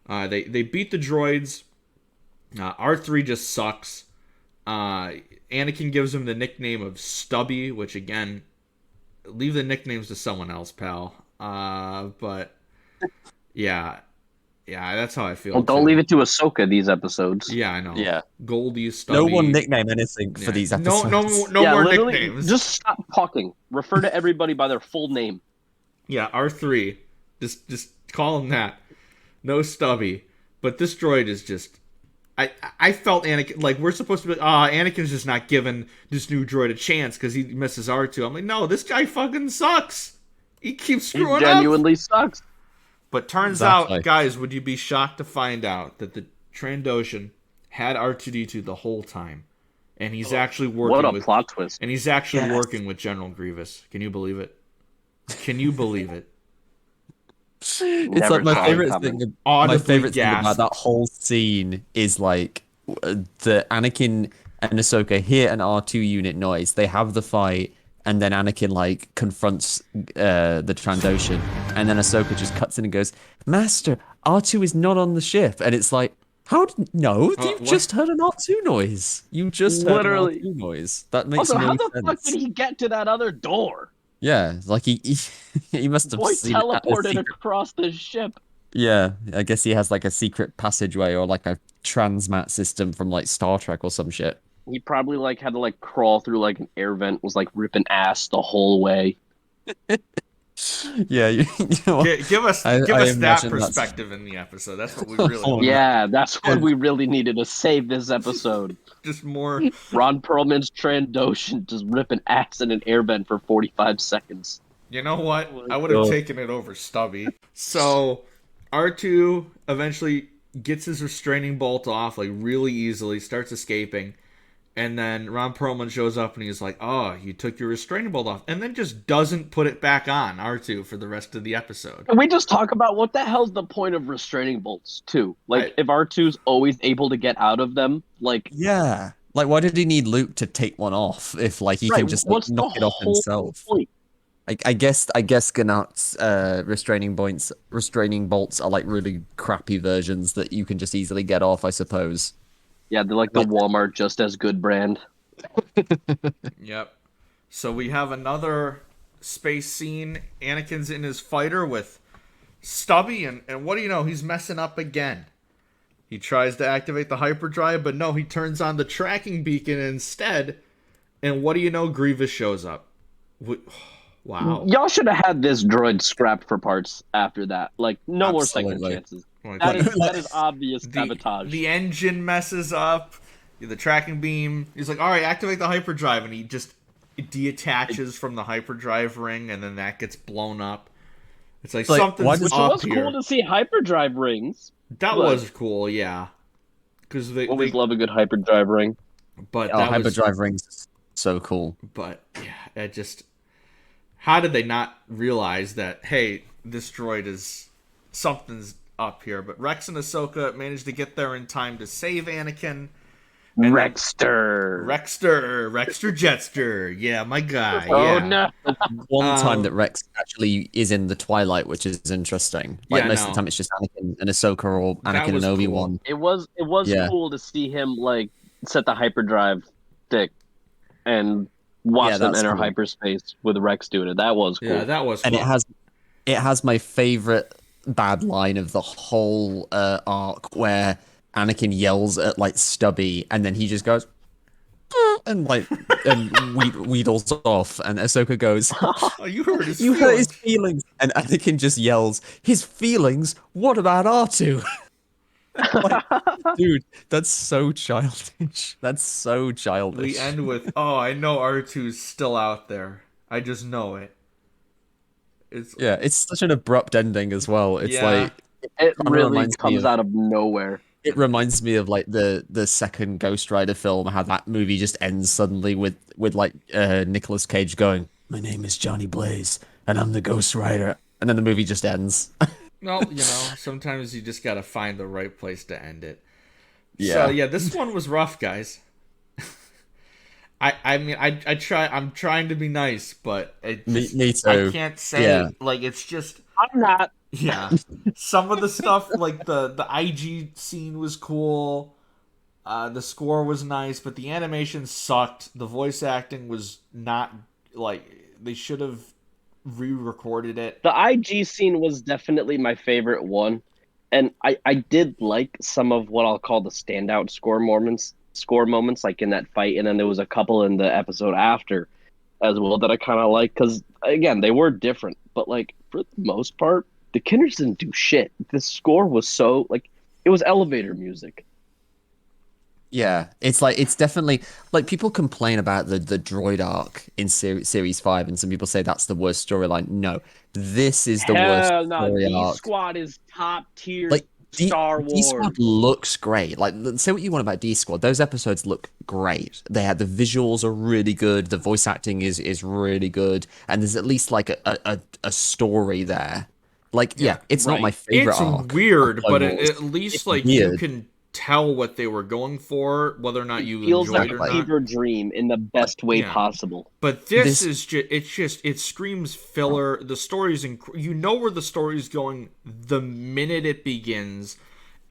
[SPEAKER 3] They beat the droids. R3 just sucks. Anakin gives him the nickname of Stubby, which again, leave the nicknames to someone else, pal. But yeah, that's how I feel.
[SPEAKER 4] Well, don't leave it to Ahsoka these episodes.
[SPEAKER 3] Yeah, I know.
[SPEAKER 4] Yeah.
[SPEAKER 3] Goldie, Stubby.
[SPEAKER 2] No one nickname anything for these episodes.
[SPEAKER 3] No more nicknames.
[SPEAKER 4] Just stop talking. Refer to everybody by their full name.
[SPEAKER 3] Yeah, R3. Just call him that. No Stubby. But this droid is just... I felt Anakin... Like, we're supposed to be... Anakin's just not giving this new droid a chance because he misses R2. I'm like, no, this guy fucking sucks. He keeps screwing up.
[SPEAKER 4] He genuinely sucks.
[SPEAKER 3] But turns out, guys, would you be shocked to find out that the Trandoshan had R2-D2 the whole time? And he's actually working
[SPEAKER 4] What a plot twist.
[SPEAKER 3] And he's actually working with General Grievous. Can you believe it? Can you believe it?
[SPEAKER 2] It's like my favorite thing. My favorite thing about that whole scene is like the Anakin and Ahsoka hear an R2 unit noise. They have the fight, and then Anakin like confronts the Trandoshan, and then Ahsoka just cuts in and goes, "Master, R2 is not on the ship," and it's like, you just heard an R2 noise. You just heard an R2 noise. That makes no sense.
[SPEAKER 4] Also, how the fuck did he get to that other door?
[SPEAKER 2] Yeah, like he must have
[SPEAKER 4] teleported across the ship.
[SPEAKER 2] Yeah, I guess he has like a secret passageway or like a transmat system from like Star Trek or some shit.
[SPEAKER 4] He probably like had to like crawl through like an air vent, was like ripping ass the whole way.
[SPEAKER 2] Yeah, you know what?
[SPEAKER 3] Give us that perspective in the episode. That's what we really
[SPEAKER 4] that's what we really needed to save this episode.
[SPEAKER 3] Just more
[SPEAKER 4] Ron Perlman's Trandoshan just ripping ass in an air vent for 45 seconds.
[SPEAKER 3] You know what? I would have taken it over Stubby. So R2 eventually gets his restraining bolt off like really easily, starts escaping. And then Ron Perlman shows up and he's like, "Oh, you took your restraining bolt off," and then just doesn't put it back on R2 for the rest of the episode.
[SPEAKER 4] Can we just talk about what the hell's the point of restraining bolts too? Like, if R2's always able to get out of them, like
[SPEAKER 2] like why did he need Luke to take one off if like he can just like, knock it off himself?
[SPEAKER 4] Point?
[SPEAKER 2] I guess Ganot's restraining bolts are like really crappy versions that you can just easily get off, I suppose.
[SPEAKER 4] Yeah, they're like the Walmart Just As Good brand.
[SPEAKER 3] Yep. So we have another space scene. Anakin's in his fighter with Stubby, and what do you know? He's messing up again. He tries to activate the hyperdrive, but no, he turns on the tracking beacon instead. And what do you know? Grievous shows up. Wow.
[SPEAKER 4] Y'all should have had this droid scrapped for parts after that. Like, no more second chances. That is obvious sabotage.
[SPEAKER 3] The engine messes up. The tracking beam. He's like, all right, activate the hyperdrive. And he just deattaches from the hyperdrive ring, and then that gets blown up. It's like something's up here.
[SPEAKER 4] It was cool to see hyperdrive rings.
[SPEAKER 3] That was cool, yeah. Because they
[SPEAKER 4] always love a good hyperdrive ring.
[SPEAKER 3] But
[SPEAKER 2] hyperdrive rings so cool.
[SPEAKER 3] But yeah, it just... How did they not realize that, hey, this droid is... Something's up here. But Rex and Ahsoka managed to get there in time to save Anakin. And
[SPEAKER 4] Rexter
[SPEAKER 3] Jetster. Yeah, my guy.
[SPEAKER 4] Oh,
[SPEAKER 3] yeah.
[SPEAKER 4] no.
[SPEAKER 2] One time that Rex actually is in the Twilight, which is interesting. Like most of the time it's just Anakin and Ahsoka or Anakin and Obi-Wan.
[SPEAKER 4] It was cool to see him like set the hyperdrive stick and watch them enter hyperspace with Rex doing it. That was cool.
[SPEAKER 3] Yeah, that was
[SPEAKER 2] cool.
[SPEAKER 3] And
[SPEAKER 2] it has my favorite bad line of the whole arc where Anakin yells at like Stubby and then he just goes and wheedles off, and Ahsoka goes,
[SPEAKER 3] Oh, you hurt his
[SPEAKER 2] "You hurt his
[SPEAKER 3] feelings.
[SPEAKER 2] feelings," and Anakin just yells, "His feelings? What about R2?" Like, dude, that's so childish. That's so childish.
[SPEAKER 3] We end with, "Oh, I know R2's still out there. I just know it." It's
[SPEAKER 2] Yeah, it's such an abrupt ending as well. It's
[SPEAKER 3] Yeah.
[SPEAKER 2] like
[SPEAKER 4] It
[SPEAKER 2] kinda
[SPEAKER 4] really
[SPEAKER 2] reminds me
[SPEAKER 4] comes
[SPEAKER 2] of
[SPEAKER 4] out of nowhere.
[SPEAKER 2] it reminds me of like the second Ghost Rider film, how that movie just ends suddenly with like Nicolas Cage going, "My name is Johnny Blaze, and I'm the Ghost Rider," and then the movie just ends.
[SPEAKER 3] Well, sometimes you just gotta find the right place to end it.
[SPEAKER 2] Yeah.
[SPEAKER 3] So yeah, this one was rough, guys. I mean I try I'm trying to be nice, but it just,
[SPEAKER 2] Me too.
[SPEAKER 3] I can't say
[SPEAKER 2] Yeah.
[SPEAKER 3] like it's just
[SPEAKER 4] I'm not.
[SPEAKER 3] yeah. Some of the stuff like the IG scene was cool. The score was nice, but the animation sucked. The voice acting was not like they should have re-recorded it.
[SPEAKER 4] The IG scene was definitely my favorite one, and I did like some of what I'll call the standout score moments, like in that fight, and then there was a couple in the episode after as well that I kind of like because again they were different, but like for the most part, the Kindreds didn't do shit. The score was so like it was elevator music.
[SPEAKER 2] Yeah, it's definitely like people complain about the droid arc in series 5, and some people say that's the worst storyline. No, this is the worst
[SPEAKER 4] Hell no,
[SPEAKER 2] story
[SPEAKER 4] D
[SPEAKER 2] arc.
[SPEAKER 4] Squad is top tier
[SPEAKER 2] Like
[SPEAKER 4] Star
[SPEAKER 2] D
[SPEAKER 4] Wars.
[SPEAKER 2] Squad looks great. Like say what you want about D Squad, those episodes look great. They had the visuals are really good. The voice acting is really good, and there's at least like a story there. Like yeah, it's not
[SPEAKER 4] right.
[SPEAKER 2] my favorite
[SPEAKER 3] It's
[SPEAKER 2] arc.
[SPEAKER 3] weird,
[SPEAKER 2] of Clone
[SPEAKER 3] but
[SPEAKER 2] Wars.
[SPEAKER 3] at least
[SPEAKER 2] It's
[SPEAKER 3] like you
[SPEAKER 2] weird.
[SPEAKER 3] can tell what they were going for, whether or not
[SPEAKER 4] It
[SPEAKER 3] you
[SPEAKER 4] feels
[SPEAKER 3] enjoyed
[SPEAKER 4] like
[SPEAKER 3] it
[SPEAKER 4] a
[SPEAKER 3] or not.
[SPEAKER 4] fever dream in the best way
[SPEAKER 3] Yeah.
[SPEAKER 4] possible.
[SPEAKER 3] But this
[SPEAKER 2] This-
[SPEAKER 3] is just it screams filler. The story's you know where the story's going the minute it begins,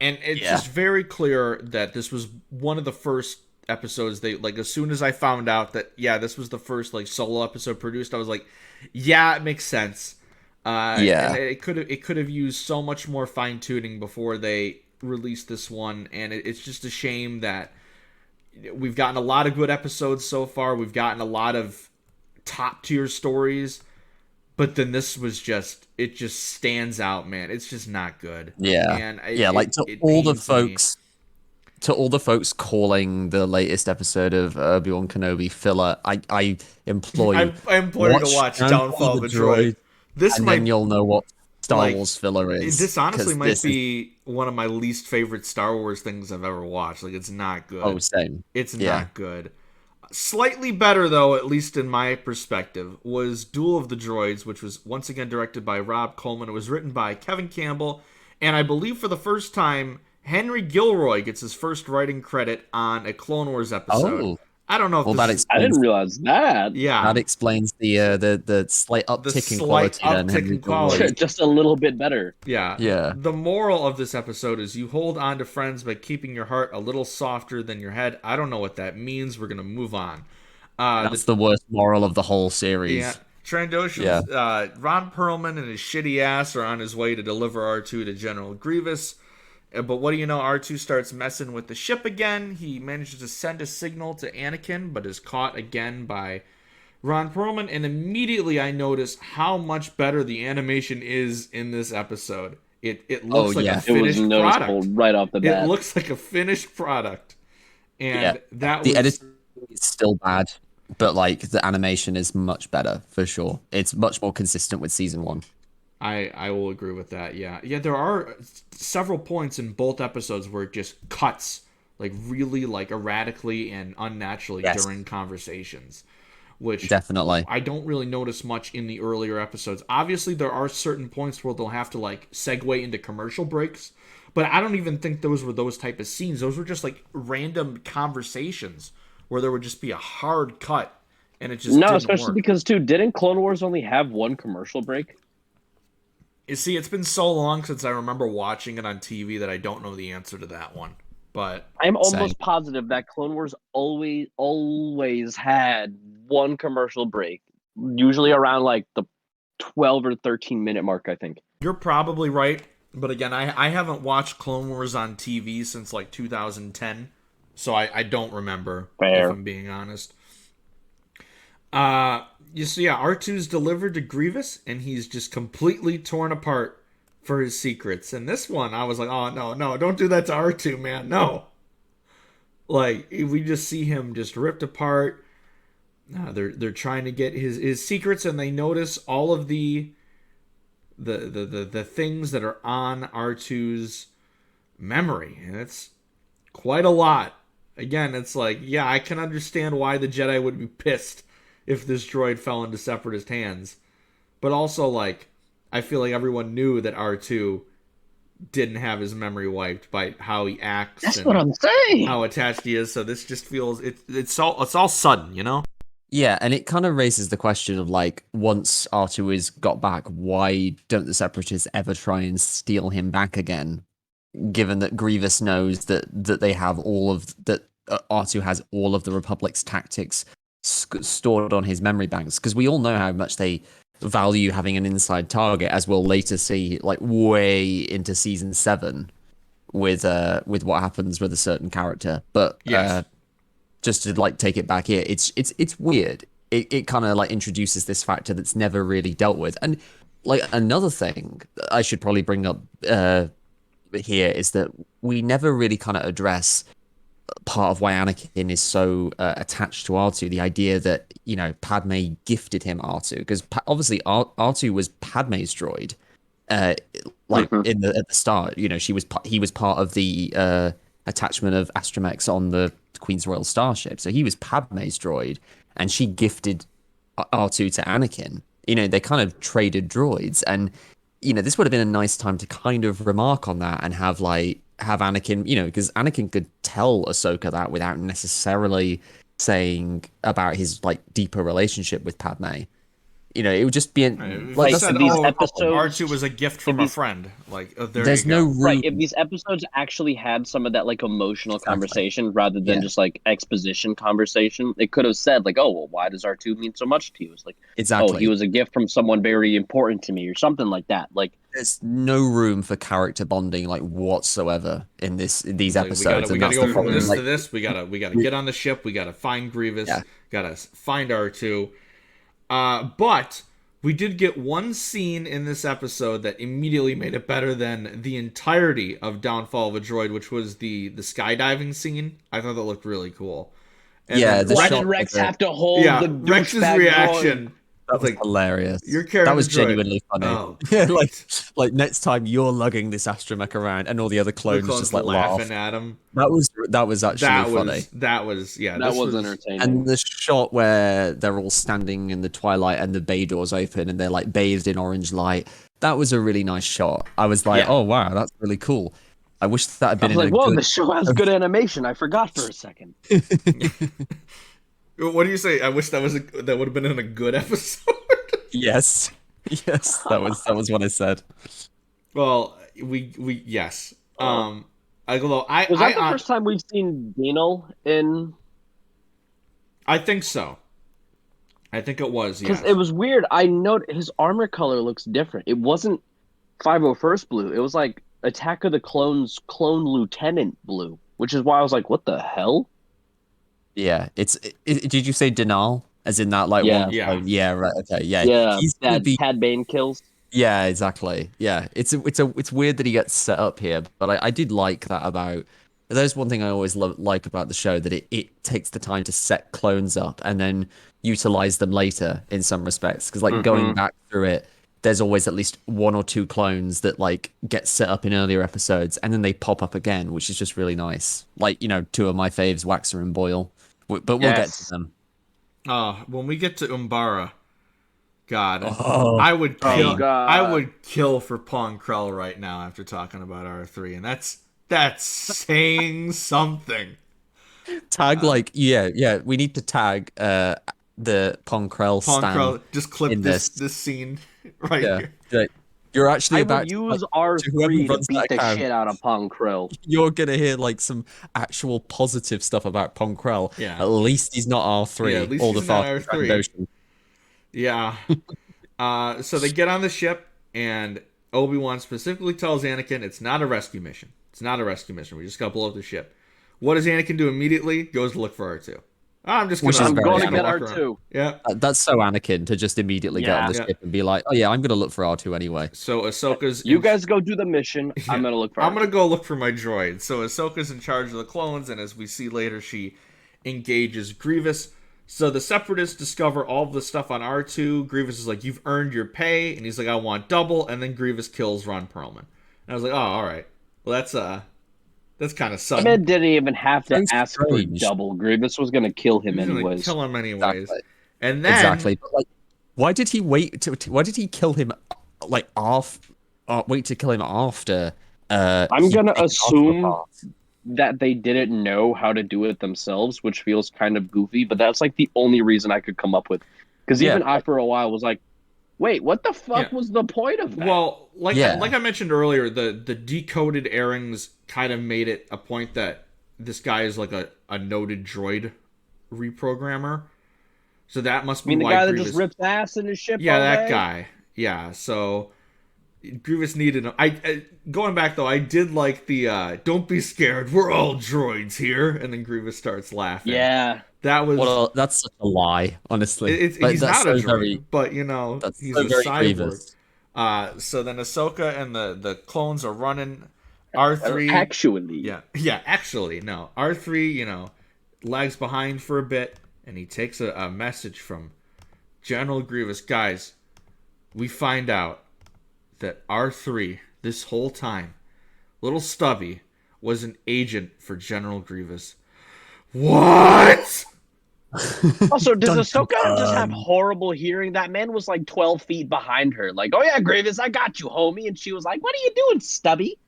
[SPEAKER 3] and it's
[SPEAKER 2] Yeah.
[SPEAKER 3] just very clear that this was one of the first episodes they like. As soon as I found out that this was the first like solo episode produced, I was like, yeah, it makes sense.
[SPEAKER 2] Yeah.
[SPEAKER 3] and it could have used so much more fine tuning before they released this one, and it's just a shame that we've gotten a lot of good episodes so far. We've gotten a lot of top tier stories, but then this was just it just stands out, man. It's just not good.
[SPEAKER 2] Yeah,
[SPEAKER 3] and
[SPEAKER 2] like to
[SPEAKER 3] it
[SPEAKER 2] all the
[SPEAKER 3] pains me.
[SPEAKER 2] folks, to all the folks calling the latest episode of Obi-Wan Kenobi filler, I implore you,
[SPEAKER 3] I implore you to watch Downfall of the Droid. This
[SPEAKER 2] and
[SPEAKER 3] might
[SPEAKER 2] then you'll know what Star
[SPEAKER 3] like,
[SPEAKER 2] Wars filler is.
[SPEAKER 3] This honestly
[SPEAKER 2] 'cause
[SPEAKER 3] might
[SPEAKER 2] this is-
[SPEAKER 3] be one of my least favorite Star Wars things I've ever watched. Like it's not good.
[SPEAKER 2] oh, same.
[SPEAKER 3] It's
[SPEAKER 2] Yeah.
[SPEAKER 3] not good. Slightly better, though, at least in my perspective, was Duel of the Droids, which was once again directed by Rob Coleman. It was written by Kevin Campbell, and I believe for the first time, Henry Gilroy gets his first writing credit on a Clone Wars episode.
[SPEAKER 2] Oh,
[SPEAKER 3] I don't know if
[SPEAKER 2] well,
[SPEAKER 3] this
[SPEAKER 2] that
[SPEAKER 3] is...
[SPEAKER 4] I
[SPEAKER 2] explains.
[SPEAKER 4] didn't realize that.
[SPEAKER 3] Yeah,
[SPEAKER 2] That explains the slight uptick in
[SPEAKER 3] slight
[SPEAKER 2] quality. Then
[SPEAKER 3] uptick
[SPEAKER 2] Henry
[SPEAKER 3] in quality.
[SPEAKER 2] Gilroy.
[SPEAKER 4] Just a little bit better.
[SPEAKER 3] yeah.
[SPEAKER 2] Yeah.
[SPEAKER 3] The moral of this episode is you hold on to friends by keeping your heart a little softer than your head. I don't know what that means. We're going to move on.
[SPEAKER 2] That's the worst moral of the whole series.
[SPEAKER 3] Yeah. Trandoshan's, Ron Perlman and his shitty ass are on his way to deliver R2 to General Grievous. But what do you know? R2 starts messing with the ship again. He manages to send a signal to Anakin, but is caught again by Ron Perlman. And immediately I notice how much better the animation is in this episode. It looks like a
[SPEAKER 4] It was
[SPEAKER 3] finished
[SPEAKER 4] noticeable
[SPEAKER 3] product.
[SPEAKER 4] right off the bat.
[SPEAKER 3] It looks like a finished product. And that
[SPEAKER 2] the
[SPEAKER 3] was...
[SPEAKER 2] editing is still bad, but like the animation is much better for sure. It's much more consistent with season 1.
[SPEAKER 3] I will agree with that. Yeah, there are several points in both episodes where it just cuts like really like erratically and unnaturally during conversations, which
[SPEAKER 2] Definitely.
[SPEAKER 3] I don't really notice much in the earlier episodes. Obviously, there are certain points where they'll have to like segue into commercial breaks, but I don't even think those were those type of scenes. Those were just like random conversations where there would just be a hard cut, and it just didn't
[SPEAKER 4] especially
[SPEAKER 3] work.
[SPEAKER 4] because didn't Clone Wars only have one commercial break?
[SPEAKER 3] You see, it's been so long since I remember watching it on TV that I don't know the answer to that one. But
[SPEAKER 4] I'm almost
[SPEAKER 2] Same.
[SPEAKER 4] positive that Clone Wars always had one commercial break, usually around like the 12 or 13-minute mark, I think.
[SPEAKER 3] you're probably right. But again, I haven't watched Clone Wars on TV since like 2010. So I don't remember,
[SPEAKER 4] Fair.
[SPEAKER 3] if I'm being honest. You see, yeah, R2's delivered to Grievous, and he's just completely torn apart for his secrets. And this one, I was like, oh, no, don't do that to R2, man. No. Like, we just see him just ripped apart. They're trying to get his secrets, and they notice all of the things that are on R2's memory. And it's quite a lot. Again, it's like, yeah, I can understand why the Jedi would be pissed if this droid fell into separatist hands. But also, like, I feel like everyone knew that R2 didn't have his memory wiped by how he acts.
[SPEAKER 4] That's
[SPEAKER 3] and
[SPEAKER 4] what I'm saying.
[SPEAKER 3] how attached he is. So this just feels it's all sudden, you know?
[SPEAKER 2] Yeah, and it kind of raises the question of like, once R2 is got back, why don't the Separatists ever try and steal him back again? Given that Grievous knows that they have all of that, R2 has all of the Republic's tactics stored on his memory banks, because we all know how much they value having an inside target, as we'll later see, like way into season 7 with what happens with a certain character. But
[SPEAKER 3] Yes.
[SPEAKER 2] just to like take it back here, it's weird. It kind of like introduces this factor that's never really dealt with. And like another thing that I should probably bring up here is that we never really kind of address part of why Anakin is so attached to R2, the idea that, you know, Padme gifted him R2, because obviously R2 was Padme's droid. Like at the start, you know, he was part of the attachment of Astromechs on the Queen's Royal Starship, so he was Padme's droid, and she gifted R2 to Anakin. You know, they kind of traded droids, and you know, this would have been a nice time to kind of remark on that and have Anakin, you know, because Anakin could tell Ahsoka that without necessarily saying about his like deeper relationship with Padme. You know, it would just be
[SPEAKER 3] Like
[SPEAKER 4] said, these episodes-
[SPEAKER 3] R2 was a gift from a friend. Like,
[SPEAKER 2] there's no room.
[SPEAKER 4] Right, if these episodes actually had some of that like emotional conversation rather than just like exposition conversation, it could have said like, oh, well, why does R2 mean so much to you? It's like,
[SPEAKER 2] Exactly.
[SPEAKER 4] oh, he was a gift from someone very important to me or something like that. Like,
[SPEAKER 2] there's no room for character bonding like whatsoever in these
[SPEAKER 3] like,
[SPEAKER 2] episodes.
[SPEAKER 3] we
[SPEAKER 2] and
[SPEAKER 3] gotta
[SPEAKER 2] that's
[SPEAKER 3] go
[SPEAKER 2] the
[SPEAKER 3] from
[SPEAKER 2] problem.
[SPEAKER 3] this
[SPEAKER 2] Like,
[SPEAKER 3] to this. We gotta get on the ship. We gotta find Grievous.
[SPEAKER 2] Yeah.
[SPEAKER 3] Gotta find R2. But we did get one scene in this episode that immediately made it better than the entirety of Downfall of a Droid, which was the skydiving scene. I thought that looked really cool. And
[SPEAKER 2] Yeah,
[SPEAKER 3] then
[SPEAKER 2] the
[SPEAKER 4] why
[SPEAKER 2] shot
[SPEAKER 4] did Rex
[SPEAKER 2] of the-
[SPEAKER 4] have to hold the
[SPEAKER 3] Rex's
[SPEAKER 4] douchebag
[SPEAKER 3] reaction.
[SPEAKER 4] droid?
[SPEAKER 2] that was
[SPEAKER 3] like,
[SPEAKER 2] hilarious.
[SPEAKER 3] you're carrying
[SPEAKER 2] that was
[SPEAKER 3] the droid.
[SPEAKER 2] genuinely funny.
[SPEAKER 3] Oh,
[SPEAKER 2] like next time you're lugging this astromech around, and all the other
[SPEAKER 3] the
[SPEAKER 2] clones just like
[SPEAKER 3] laughing
[SPEAKER 2] laugh.
[SPEAKER 3] at him.
[SPEAKER 2] That was actually funny.
[SPEAKER 3] That was
[SPEAKER 4] That
[SPEAKER 3] this
[SPEAKER 4] was entertaining.
[SPEAKER 2] And the shot where they're all standing in the twilight and the bay doors open and they're like bathed in orange light, that was a really nice shot. I was like, oh wow, that's really cool. I wish that had
[SPEAKER 4] I
[SPEAKER 2] been
[SPEAKER 4] was
[SPEAKER 2] in
[SPEAKER 4] like,
[SPEAKER 2] a
[SPEAKER 4] whoa,
[SPEAKER 2] good...
[SPEAKER 4] the show has good animation. I forgot for a second.
[SPEAKER 3] What do you say? I wish that would have been in a good episode.
[SPEAKER 2] Yes, that was what I said.
[SPEAKER 3] Well, we yes. Although I
[SPEAKER 4] Was that the first time we've seen Dino in?
[SPEAKER 3] I think so. I think it was, yes.
[SPEAKER 4] Because it was weird. I noticed his armor color looks different. It wasn't 501st blue. It was like Attack of the Clones clone lieutenant blue, which is why I was like, what the hell?
[SPEAKER 2] Yeah, did you say Denal? As in that, like,
[SPEAKER 4] Yeah.
[SPEAKER 2] one
[SPEAKER 3] Yeah.
[SPEAKER 2] clone? Yeah, right, okay, yeah.
[SPEAKER 4] Yeah,
[SPEAKER 2] He's gonna
[SPEAKER 4] that
[SPEAKER 2] be...
[SPEAKER 4] Cad Bane kills.
[SPEAKER 2] Yeah, exactly. Yeah, it's weird that he gets set up here, but I did like that about... There's one thing I always like about the show, that it takes the time to set clones up and then utilize them later in some respects. Because, like, going back through it, there's always at least one or two clones that, like, get set up in earlier episodes, and then they pop up again, which is just really nice. Like, you know, two of my faves, Waxer and Boyle. But we'll get to them.
[SPEAKER 3] When we get to Umbara, God,
[SPEAKER 2] Oh,
[SPEAKER 3] I would kill.
[SPEAKER 4] God.
[SPEAKER 3] I would kill for Pong Krell right now after talking about R3, and that's saying something.
[SPEAKER 2] Tag, like, yeah, we need to tag the Pong Krell
[SPEAKER 3] Pong
[SPEAKER 2] stand.
[SPEAKER 3] Krell, just clip
[SPEAKER 2] in
[SPEAKER 3] this scene right
[SPEAKER 2] Yeah.
[SPEAKER 3] here.
[SPEAKER 2] Like, you're actually
[SPEAKER 4] I
[SPEAKER 2] about
[SPEAKER 4] would
[SPEAKER 2] to,
[SPEAKER 4] use
[SPEAKER 2] like,
[SPEAKER 4] R3
[SPEAKER 2] whoever
[SPEAKER 4] to
[SPEAKER 2] runs
[SPEAKER 4] beat
[SPEAKER 2] that
[SPEAKER 4] the
[SPEAKER 2] account,
[SPEAKER 4] shit out of Pong Krill.
[SPEAKER 2] you're gonna hear like some actual positive stuff about Pong Krell.
[SPEAKER 3] Yeah.
[SPEAKER 2] At least he's not R3
[SPEAKER 3] Yeah, at least
[SPEAKER 2] or the
[SPEAKER 3] he's not
[SPEAKER 2] fastest
[SPEAKER 3] R3.
[SPEAKER 2] Ocean.
[SPEAKER 3] Yeah. So they get on the ship, and Obi-Wan specifically tells Anakin it's not a rescue mission. It's not a rescue mission. We just got to blow up the ship. What does Anakin do immediately? Goes to look for R2. I'm just
[SPEAKER 2] Which
[SPEAKER 3] gonna.
[SPEAKER 2] is
[SPEAKER 4] I'm
[SPEAKER 2] very
[SPEAKER 4] going to
[SPEAKER 2] Anakin.
[SPEAKER 4] get
[SPEAKER 3] walk around.
[SPEAKER 4] R2.
[SPEAKER 3] Yeah.
[SPEAKER 2] That's so Anakin to just immediately get on the
[SPEAKER 3] Yeah.
[SPEAKER 2] ship and be like, oh yeah, I'm gonna look for R2 anyway.
[SPEAKER 3] So Ahsoka's.
[SPEAKER 4] You guys go do the mission.
[SPEAKER 3] Yeah.
[SPEAKER 4] I'm going to look for
[SPEAKER 3] I'm
[SPEAKER 4] R2.
[SPEAKER 3] gonna go look for my droid. So Ahsoka's in charge of the clones, and as we see later, she engages Grievous. So the Separatists discover all of the stuff on R2. Grievous is like, "You've earned your pay," and he's like, "I want double." And then Grievous kills Ron Perlman. And I was like, "Oh, all right. Well, that's kind of sudden."
[SPEAKER 4] Man didn't even have to
[SPEAKER 2] That's
[SPEAKER 4] ask
[SPEAKER 2] strange.
[SPEAKER 4] for double. Grievous was going to kill him
[SPEAKER 3] He's gonna
[SPEAKER 4] anyways.
[SPEAKER 3] kill him anyways.
[SPEAKER 2] Exactly.
[SPEAKER 3] And then
[SPEAKER 2] Exactly. But like, why did he wait? Why did he kill him? Like wait to kill him after.
[SPEAKER 4] I'm
[SPEAKER 2] he
[SPEAKER 4] gonna
[SPEAKER 2] taken
[SPEAKER 4] assume
[SPEAKER 2] off
[SPEAKER 4] that they didn't know how to do it themselves, which feels kind of goofy, but that's like the only reason I could come up with. Because even I, for a while, was like, wait, what the fuck was the point of that?
[SPEAKER 3] Well, like
[SPEAKER 2] Yeah.
[SPEAKER 3] like I mentioned earlier, the decoded airings kind of made it a point that this guy is like a noted droid reprogrammer. So that must
[SPEAKER 4] I
[SPEAKER 3] be
[SPEAKER 4] mean, the
[SPEAKER 3] why
[SPEAKER 4] guy that
[SPEAKER 3] Grievous...
[SPEAKER 4] just rips ass in his ship
[SPEAKER 3] Yeah,
[SPEAKER 4] all
[SPEAKER 3] that
[SPEAKER 4] day?
[SPEAKER 3] guy. Yeah, so Grievous needed him. I going back though, I did like the "Don't be scared, we're all droids here," and then Grievous starts laughing.
[SPEAKER 4] Yeah.
[SPEAKER 3] That was...
[SPEAKER 2] Well, that's such a lie, honestly. Like,
[SPEAKER 3] he's
[SPEAKER 2] that's
[SPEAKER 3] not a
[SPEAKER 2] so
[SPEAKER 3] droid,
[SPEAKER 2] very-
[SPEAKER 3] but you know,
[SPEAKER 2] that's
[SPEAKER 3] he's
[SPEAKER 2] so
[SPEAKER 3] a
[SPEAKER 2] very
[SPEAKER 3] cyborg.
[SPEAKER 2] Grievous.
[SPEAKER 3] So then Ahsoka and the clones are running. R3...
[SPEAKER 4] Actually.
[SPEAKER 3] Yeah, actually, no. R3, you know, lags behind for a bit, and he takes a message from General Grievous. Guys, we find out that R3, this whole time, little Stubby, was an agent for General Grievous. What?
[SPEAKER 4] Also, does
[SPEAKER 2] Dun,
[SPEAKER 4] Ahsoka
[SPEAKER 2] dun,
[SPEAKER 4] just have
[SPEAKER 2] dun.
[SPEAKER 4] horrible hearing? That man was like 12 feet behind her. Like, oh yeah, Grievous, I got you, homie. And she was like, what are you doing, Stubby?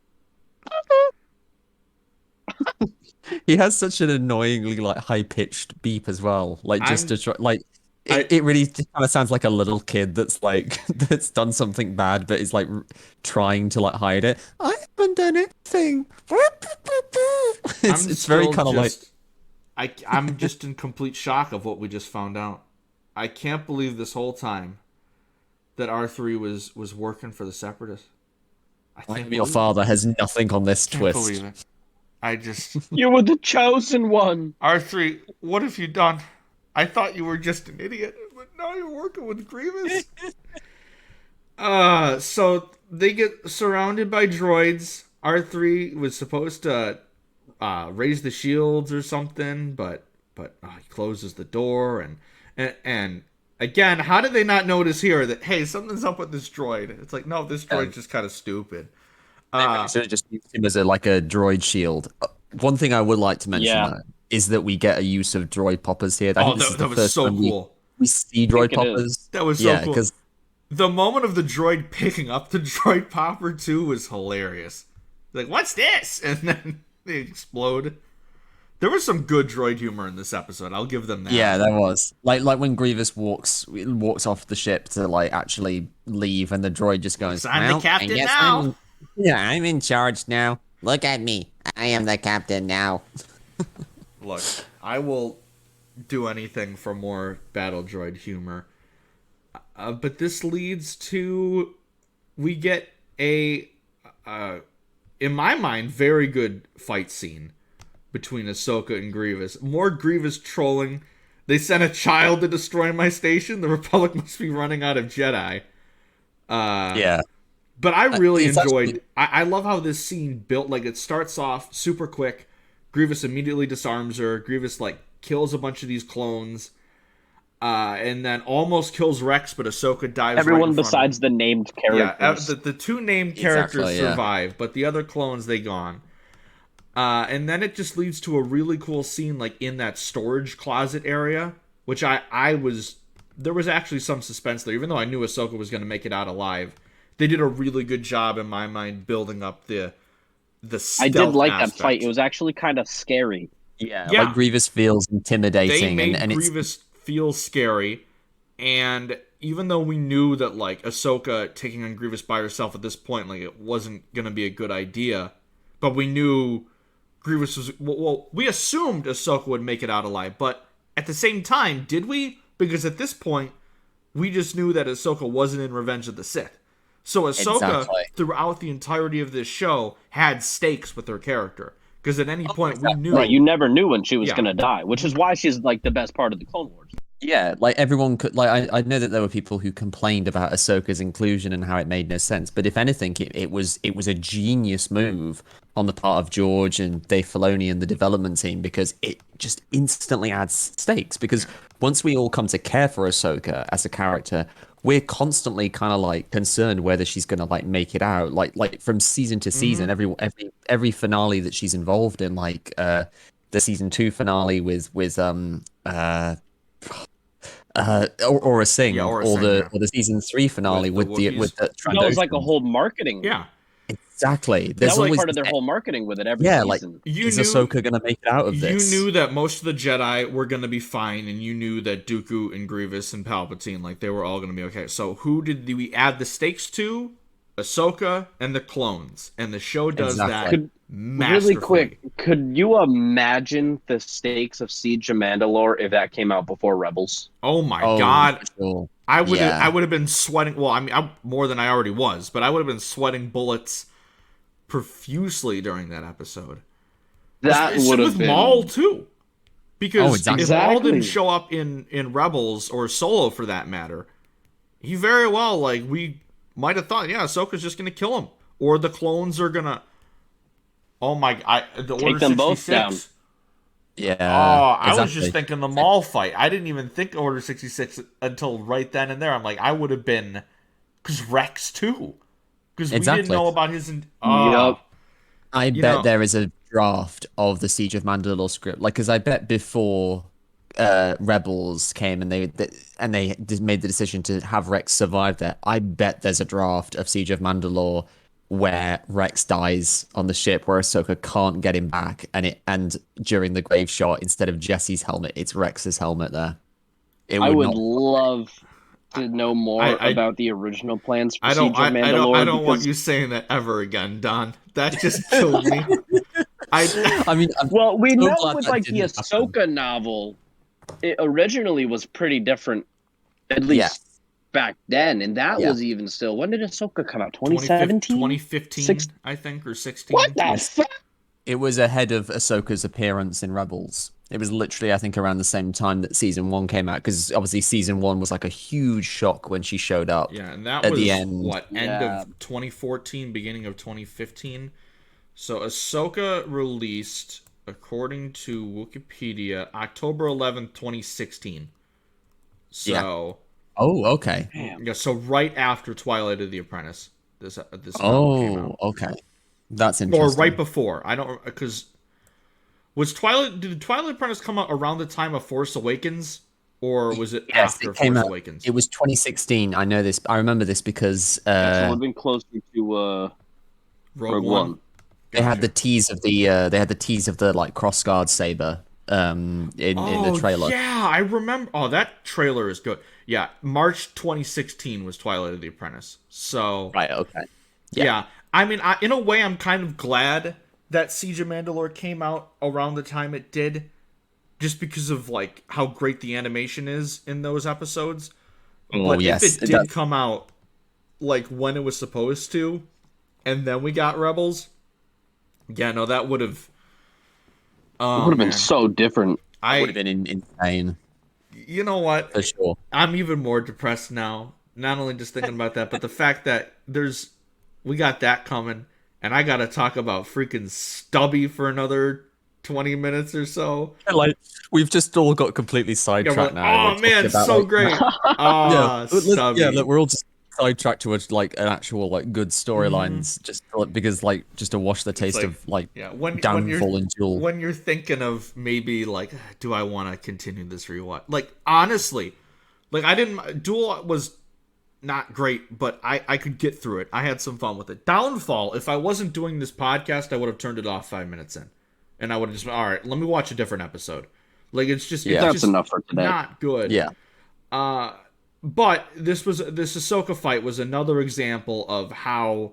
[SPEAKER 2] He has such an annoyingly like high pitched beep as well. Like just
[SPEAKER 3] I'm-
[SPEAKER 2] to try, like it really kind of sounds like a little kid that's like that's done something bad but is like trying to like hide it. I haven't done anything. It's very kind of like
[SPEAKER 3] I'm just in complete shock of what we just found out. I can't believe this whole time that R3 was working for the Separatists. I can't
[SPEAKER 2] your
[SPEAKER 3] believe
[SPEAKER 2] father has nothing on this
[SPEAKER 3] it. Can't
[SPEAKER 2] twist.
[SPEAKER 3] believe it. I just...
[SPEAKER 4] You were the chosen one.
[SPEAKER 3] R3, what have you done? I thought you were just an idiot, but now you're working with Grievous. So they get surrounded by droids. R3 was supposed to raise the shields or something, but he closes the door and again, how did they not notice here that hey, something's up with this droid? It's like, no, this droid's just kind of stupid.
[SPEAKER 2] So it just used him as a droid shield. One thing I would like to mention
[SPEAKER 4] Yeah.
[SPEAKER 2] though is that we get a use of droid poppers here. I think this is
[SPEAKER 3] that
[SPEAKER 2] the
[SPEAKER 3] was
[SPEAKER 2] first
[SPEAKER 3] so
[SPEAKER 2] time
[SPEAKER 3] cool.
[SPEAKER 2] we see droid
[SPEAKER 4] think it
[SPEAKER 2] poppers.
[SPEAKER 4] is.
[SPEAKER 3] That was so
[SPEAKER 2] yeah,
[SPEAKER 3] cool.
[SPEAKER 2] because
[SPEAKER 3] The moment of the droid picking up the droid popper too was hilarious. Like, what's this? And then they explode. There was some good droid humor in this episode. I'll give them that.
[SPEAKER 2] yeah, there was like when Grievous walks off the ship to like actually leave, and the droid just goes,
[SPEAKER 3] I'm the
[SPEAKER 2] "Well,
[SPEAKER 3] captain
[SPEAKER 2] I guess
[SPEAKER 3] now."
[SPEAKER 2] I'm in charge now. Look at me. I am the captain now."
[SPEAKER 3] Look, I will do anything for more battle droid humor. But this leads to... We get a, in my mind, very good fight scene between Ahsoka and Grievous. More Grievous trolling. They sent a child to destroy my station. The Republic must be running out of Jedi.
[SPEAKER 2] Yeah.
[SPEAKER 3] But I really
[SPEAKER 2] It's
[SPEAKER 3] enjoyed...
[SPEAKER 2] actually-
[SPEAKER 3] I love how this scene built. Like, it starts off super quick. Grievous immediately disarms her. Grievous, like, kills a bunch of these clones. And then almost kills Rex, but Ahsoka dives
[SPEAKER 4] Everyone
[SPEAKER 3] right in front
[SPEAKER 4] besides
[SPEAKER 3] of
[SPEAKER 4] the named
[SPEAKER 3] him.
[SPEAKER 4] characters.
[SPEAKER 3] The two named characters
[SPEAKER 2] Exactly, yeah.
[SPEAKER 3] survive, but the other clones, they gone. And then it just leads to a really cool scene, like, in that storage closet area, which I was... There was actually some suspense there, even though I knew Ahsoka was going to make it out alive. They did a really good job, in my mind, building up the
[SPEAKER 4] I did like
[SPEAKER 3] aspect.
[SPEAKER 4] that fight. It was actually kind of scary.
[SPEAKER 2] Yeah,
[SPEAKER 3] Yeah.
[SPEAKER 2] like Grievous feels
[SPEAKER 3] They
[SPEAKER 2] intimidating,
[SPEAKER 3] made
[SPEAKER 2] and it's
[SPEAKER 3] Grievous feel scary, and even though we knew that like Ahsoka taking on Grievous by herself at this point, like it wasn't gonna be a good idea, but we knew Grievous was well. We assumed Ahsoka would make it out alive, but at the same time, did we? Because at this point, we just knew that Ahsoka wasn't in Revenge of the Sith. So Ahsoka,
[SPEAKER 2] Exactly.
[SPEAKER 3] throughout the entirety of this show, had stakes with her character. Because at any point we knew.
[SPEAKER 4] Right, you never knew when she was
[SPEAKER 3] Yeah.
[SPEAKER 4] going to die, which is why she's like the best part of the Clone Wars.
[SPEAKER 2] Yeah, like everyone could like I know that there were people who complained about Ahsoka's inclusion and how it made no sense, but if anything, it was a genius move on the part of George and Dave Filoni and the development team because it just instantly adds stakes. Because once we all come to care for Ahsoka as a character, we're constantly kind of like concerned whether she's gonna like make it out. Like from season to season, every finale that she's involved in, like the season 2 finale with Aura Singh,
[SPEAKER 3] Yeah, Aura
[SPEAKER 2] or
[SPEAKER 3] Singh,
[SPEAKER 2] the
[SPEAKER 3] yeah.
[SPEAKER 2] or the season 3 finale
[SPEAKER 3] With
[SPEAKER 2] with
[SPEAKER 3] the
[SPEAKER 2] the with the
[SPEAKER 4] That was like a
[SPEAKER 2] Trandoshan.
[SPEAKER 4] whole marketing.
[SPEAKER 3] Yeah.
[SPEAKER 2] Exactly.
[SPEAKER 4] That
[SPEAKER 2] There's
[SPEAKER 4] was like
[SPEAKER 2] always
[SPEAKER 4] part of their whole marketing with it every
[SPEAKER 2] like
[SPEAKER 4] season.
[SPEAKER 3] You
[SPEAKER 2] is
[SPEAKER 3] knew
[SPEAKER 2] Ahsoka gonna make it out of this?
[SPEAKER 3] You knew that most of the Jedi were going to be fine, and you knew that Dooku and Grievous and Palpatine, like, they were all going to be okay. So who did we add the stakes to? Ahsoka and the clones. And the show does
[SPEAKER 2] Exactly.
[SPEAKER 3] that masterfully.
[SPEAKER 4] Really quick, could you imagine the stakes of Siege of Mandalore if that came out before Rebels?
[SPEAKER 3] Oh my
[SPEAKER 2] Oh,
[SPEAKER 3] god.
[SPEAKER 2] for sure.
[SPEAKER 3] I would
[SPEAKER 2] Yeah.
[SPEAKER 3] have been sweating. Well, I mean, more than I already was, but I would have been sweating bullets profusely during that episode.
[SPEAKER 4] That
[SPEAKER 3] It's
[SPEAKER 4] would have
[SPEAKER 3] with
[SPEAKER 4] been
[SPEAKER 3] Maul too, because
[SPEAKER 2] Oh, exactly.
[SPEAKER 3] if Maul
[SPEAKER 4] Exactly.
[SPEAKER 3] didn't show up in Rebels or Solo for that matter, he very well we might have thought, yeah, Ahsoka's just gonna kill him, or the clones are gonna. Oh my! The
[SPEAKER 4] Take
[SPEAKER 3] Order
[SPEAKER 4] them both
[SPEAKER 3] 66.
[SPEAKER 2] Yeah.
[SPEAKER 3] Oh, I was
[SPEAKER 2] exactly.
[SPEAKER 3] just thinking the Maul fight. I didn't even think Order 66 until right then and there. I'm like, I would have been, because Rex too, because we didn't
[SPEAKER 2] Exactly.
[SPEAKER 3] know about his.
[SPEAKER 4] Yup.
[SPEAKER 2] I
[SPEAKER 3] You
[SPEAKER 2] bet
[SPEAKER 3] know-
[SPEAKER 2] there is a draft of the Siege of Mandalore script, like, because I bet before Rebels came and they made the decision to have Rex survive there. I bet there's a draft of Siege of Mandalore where Rex dies on the ship, where Ahsoka can't get him back, and during the grave shot, instead of Jesse's helmet, it's Rex's helmet there. It
[SPEAKER 4] I would
[SPEAKER 2] not-
[SPEAKER 4] love to know more
[SPEAKER 3] I-
[SPEAKER 4] about the original plans for
[SPEAKER 3] I don't.
[SPEAKER 4] Siege of
[SPEAKER 3] I
[SPEAKER 4] Mandalore.
[SPEAKER 3] don't want
[SPEAKER 4] because-
[SPEAKER 3] you saying that ever again, Don. That just killed me.
[SPEAKER 2] I mean, I'm
[SPEAKER 4] Well, we
[SPEAKER 2] so
[SPEAKER 4] know
[SPEAKER 2] glad
[SPEAKER 4] with
[SPEAKER 2] that
[SPEAKER 4] like the
[SPEAKER 2] didn't happen.
[SPEAKER 4] Ahsoka novel, it originally was pretty different, at least
[SPEAKER 2] Yeah.
[SPEAKER 4] back then, and that
[SPEAKER 2] Yeah.
[SPEAKER 4] was even still. When did Ahsoka come out?
[SPEAKER 3] 2015,
[SPEAKER 4] 2017?
[SPEAKER 3] I think, or 16.
[SPEAKER 4] What the fuck?
[SPEAKER 2] It was ahead of Ahsoka's appearance in Rebels. It was literally, I think, around the same time that season 1 came out, because obviously season 1 was like a huge shock when she showed up.
[SPEAKER 3] Yeah, and that
[SPEAKER 2] At
[SPEAKER 3] was
[SPEAKER 2] the end.
[SPEAKER 3] what, end
[SPEAKER 4] Yeah.
[SPEAKER 3] of 2014, beginning of 2015. So Ahsoka released, according to Wikipedia, October 11th, 2016. So
[SPEAKER 2] Oh, okay.
[SPEAKER 3] yeah, so right after Twilight of the Apprentice, this novel came out.
[SPEAKER 2] Oh, okay. That's
[SPEAKER 3] Or
[SPEAKER 2] interesting.
[SPEAKER 3] right before. I don't, because did Twilight Apprentice come out around the time of Force Awakens, or was it
[SPEAKER 2] Yes,
[SPEAKER 3] after
[SPEAKER 2] it came
[SPEAKER 3] Force
[SPEAKER 2] out.
[SPEAKER 3] Awakens?
[SPEAKER 2] It was 2016. I know this. I remember this because
[SPEAKER 4] So it would have been closer to Rogue One.
[SPEAKER 2] they had the tease of the like crossguard saber in the trailer.
[SPEAKER 3] Yeah, I remember. Oh, that trailer is good. Yeah, March 2016 was Twilight of the Apprentice. So
[SPEAKER 2] Right. Okay.
[SPEAKER 3] yeah. I mean, in a way, I'm kind of glad that Siege of Mandalore came out around the time it did, just because of like how great the animation is in those episodes.
[SPEAKER 2] Oh,
[SPEAKER 3] But
[SPEAKER 2] yes,
[SPEAKER 3] if it
[SPEAKER 2] it
[SPEAKER 3] did
[SPEAKER 2] does.
[SPEAKER 3] come out like when it was supposed to, and then we got Rebels, yeah, no, that would have.
[SPEAKER 4] It would have been so different.
[SPEAKER 2] Would have been insane
[SPEAKER 3] You know what?
[SPEAKER 2] for sure.
[SPEAKER 3] I'm even more depressed now. Not only just thinking about that, but the fact that we got that coming, and I got to talk about freaking Stubby for another 20 minutes or so.
[SPEAKER 2] Like we've just all got completely
[SPEAKER 3] Yeah,
[SPEAKER 2] sidetracked
[SPEAKER 3] we're like,
[SPEAKER 2] now.
[SPEAKER 3] oh man, so great. Ah, Stubby.
[SPEAKER 2] Yeah, look, we're all just sidetracked towards like an actual like good storylines, just because like just to wash the taste
[SPEAKER 3] like-
[SPEAKER 2] of like
[SPEAKER 3] Yeah, when
[SPEAKER 2] downfall and Duel.
[SPEAKER 3] when you're thinking of maybe like, do I want to continue this rewatch? Like honestly, like Duel was not great, but I could get through it. I had some fun with it. Downfall, if I wasn't doing this podcast, I would have turned it off 5 minutes in, and I would have just been, all right, let me watch a different episode. Like it's just
[SPEAKER 2] Yeah.
[SPEAKER 3] it's
[SPEAKER 4] That's
[SPEAKER 3] just
[SPEAKER 4] enough for today.
[SPEAKER 3] not good.
[SPEAKER 2] Yeah.
[SPEAKER 3] But this Ahsoka fight was another example of how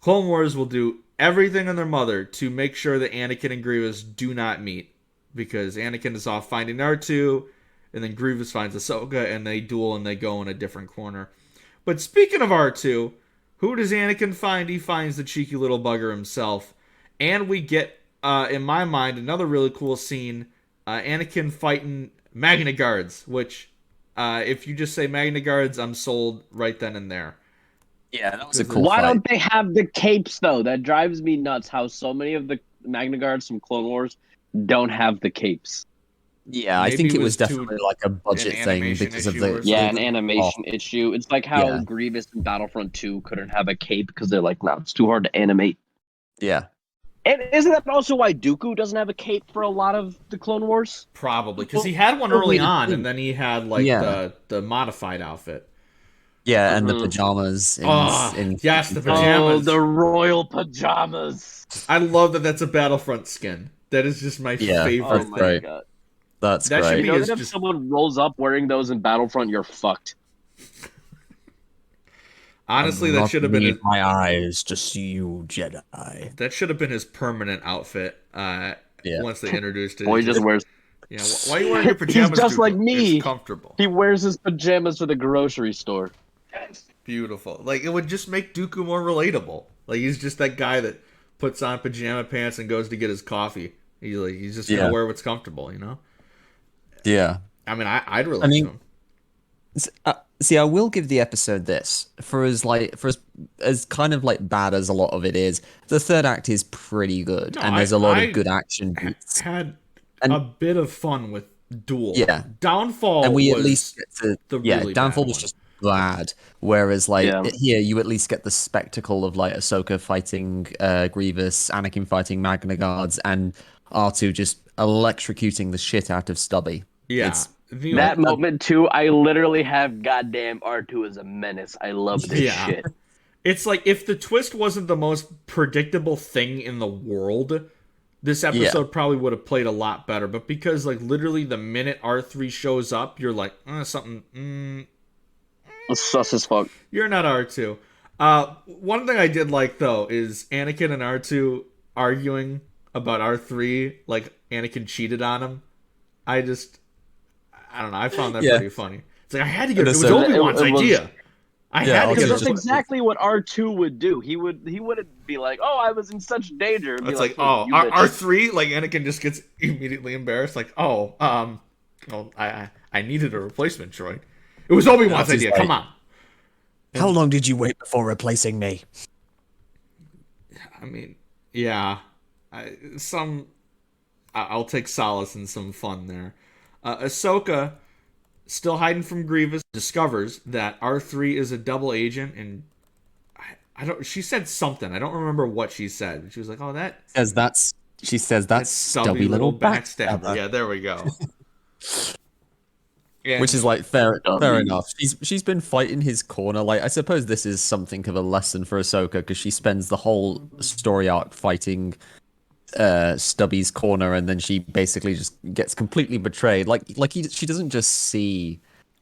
[SPEAKER 3] Clone Wars will do everything on their mother to make sure that Anakin and Grievous do not meet, because Anakin is off finding R2, and then Grievous finds Ahsoka, and they duel and they go in a different corner. But speaking of R2, who does Anakin find? He finds the cheeky little bugger himself, and we get in my mind, another really cool scene, Anakin fighting Magna Guards, which, if you just say Magna Guards, I'm sold right then and there.
[SPEAKER 2] Yeah, that was a
[SPEAKER 3] Because
[SPEAKER 2] cool
[SPEAKER 4] Why
[SPEAKER 2] fight.
[SPEAKER 4] don't they have the capes though? That drives me nuts. How so many of the Magna Guards from Clone Wars don't have the capes.
[SPEAKER 2] Yeah, I
[SPEAKER 3] Maybe
[SPEAKER 2] think
[SPEAKER 3] it
[SPEAKER 2] it
[SPEAKER 3] was
[SPEAKER 2] was definitely like a budget thing
[SPEAKER 3] animation
[SPEAKER 2] because of
[SPEAKER 3] issue or
[SPEAKER 2] the
[SPEAKER 4] Yeah, an
[SPEAKER 3] something.
[SPEAKER 4] animation issue. It's like how
[SPEAKER 2] Yeah.
[SPEAKER 4] Grievous in Battlefront 2 couldn't have a cape because they're like, no, it's too hard to animate.
[SPEAKER 2] yeah.
[SPEAKER 4] And isn't that also why Dooku doesn't have a cape for a lot of the Clone Wars?
[SPEAKER 3] Probably, because he had one early
[SPEAKER 2] Probably the
[SPEAKER 3] on,
[SPEAKER 2] thing.
[SPEAKER 3] and then he had like
[SPEAKER 2] Yeah.
[SPEAKER 3] the modified outfit.
[SPEAKER 2] Yeah, and the
[SPEAKER 4] Mhm.
[SPEAKER 2] pajamas
[SPEAKER 3] Oh,
[SPEAKER 2] in
[SPEAKER 3] yes, the
[SPEAKER 2] season three.
[SPEAKER 3] pajamas.
[SPEAKER 4] Oh, the royal pajamas.
[SPEAKER 3] I love that that's a Battlefront skin. That is just my
[SPEAKER 2] Yeah,
[SPEAKER 3] favorite
[SPEAKER 4] Oh
[SPEAKER 2] that's
[SPEAKER 3] thing.
[SPEAKER 4] my
[SPEAKER 2] great.
[SPEAKER 4] god.
[SPEAKER 2] That's
[SPEAKER 3] That should
[SPEAKER 2] great.
[SPEAKER 3] be
[SPEAKER 4] You know
[SPEAKER 3] is
[SPEAKER 4] that if
[SPEAKER 3] just-
[SPEAKER 4] someone rolls up wearing those in Battlefront, you're fucked.
[SPEAKER 3] Honestly,
[SPEAKER 2] I
[SPEAKER 3] that
[SPEAKER 2] will
[SPEAKER 3] should have
[SPEAKER 2] not
[SPEAKER 3] been
[SPEAKER 2] need
[SPEAKER 3] his,
[SPEAKER 2] my eyes to see you, Jedi.
[SPEAKER 3] that should have been his permanent outfit.
[SPEAKER 2] Yeah.
[SPEAKER 3] Once they introduced it,
[SPEAKER 4] Boy, he just wears.
[SPEAKER 3] yeah. Why are you wearing your pajamas?
[SPEAKER 4] He's just
[SPEAKER 3] Dooku?
[SPEAKER 4] like me.
[SPEAKER 3] It's comfortable,
[SPEAKER 4] He wears his pajamas to the grocery store.
[SPEAKER 3] beautiful. Like it would just make Dooku more relatable. Like he's just that guy that puts on pajama pants and goes to get his coffee. He's just gonna
[SPEAKER 2] Yeah.
[SPEAKER 3] wear what's comfortable, you know.
[SPEAKER 2] Yeah.
[SPEAKER 3] I mean, I'd relate
[SPEAKER 2] mean,
[SPEAKER 3] to him.
[SPEAKER 2] See, I will give the episode this for as kind of like bad as a lot of it is. The third act is pretty good,
[SPEAKER 3] No,
[SPEAKER 2] and there's a lot
[SPEAKER 3] I
[SPEAKER 2] of good action beats.
[SPEAKER 3] Had
[SPEAKER 2] And-
[SPEAKER 3] a bit of fun with Duel.
[SPEAKER 2] Yeah.
[SPEAKER 3] Downfall
[SPEAKER 2] And we
[SPEAKER 3] was
[SPEAKER 2] at least get to
[SPEAKER 3] the
[SPEAKER 2] yeah,
[SPEAKER 3] really
[SPEAKER 2] Downfall
[SPEAKER 3] bad
[SPEAKER 2] was
[SPEAKER 3] one.
[SPEAKER 2] just bad. Whereas like
[SPEAKER 4] Yeah.
[SPEAKER 2] here, you at least get the spectacle of like Ahsoka fighting Grievous, Anakin fighting Magna Guards, and R2 just electrocuting the shit out of Stubby.
[SPEAKER 3] Yeah.
[SPEAKER 2] It's-
[SPEAKER 4] That moment too, I literally have goddamn R2 as a menace. I love this
[SPEAKER 3] Yeah.
[SPEAKER 4] shit.
[SPEAKER 3] It's like if the twist wasn't the most predictable thing in the world, this episode probably would have played a lot better. But because like literally the minute R3 shows up, you're like, something.
[SPEAKER 4] It's sus as fuck.
[SPEAKER 3] You're not R2. One thing I did like though is Anakin and R2 arguing about R3, like Anakin cheated on him. I don't know. I found that
[SPEAKER 2] Yeah.
[SPEAKER 3] pretty funny. It's like I had to get it.
[SPEAKER 2] And
[SPEAKER 3] Was
[SPEAKER 2] it's,
[SPEAKER 3] Obi-Wan's
[SPEAKER 4] it was-
[SPEAKER 3] idea. I
[SPEAKER 2] Yeah,
[SPEAKER 3] had to
[SPEAKER 2] okay,
[SPEAKER 3] get
[SPEAKER 4] Because
[SPEAKER 3] it.
[SPEAKER 4] that's exactly what R2 would do. He wouldn't be like, "Oh, I was in such danger." It'd be
[SPEAKER 3] It's like,
[SPEAKER 4] "Look,
[SPEAKER 3] oh,
[SPEAKER 4] you bitch."
[SPEAKER 3] R3, like Anakin just gets immediately embarrassed, like, well, I needed a replacement droid. It was Obi-Wan's
[SPEAKER 2] That's his
[SPEAKER 3] idea.
[SPEAKER 2] like-
[SPEAKER 3] Come on.
[SPEAKER 2] How long did you wait before replacing me?
[SPEAKER 3] I mean, yeah, I'll take solace in some fun there. Ahsoka, still hiding from Grievous, discovers that R3 is a double agent, and I don't. She said something. I don't remember what she said. She was like, "Oh,
[SPEAKER 2] She says that's stubby little
[SPEAKER 3] backstabber."
[SPEAKER 2] backstabber.
[SPEAKER 3] Yeah, there we go. And-
[SPEAKER 2] Which is like fair
[SPEAKER 4] Stubby.
[SPEAKER 2] enough. She's been fighting his corner. Like I suppose this is something of a lesson for Ahsoka because she spends the whole story arc fighting Stubby's corner, and then she basically just gets completely betrayed. She doesn't just see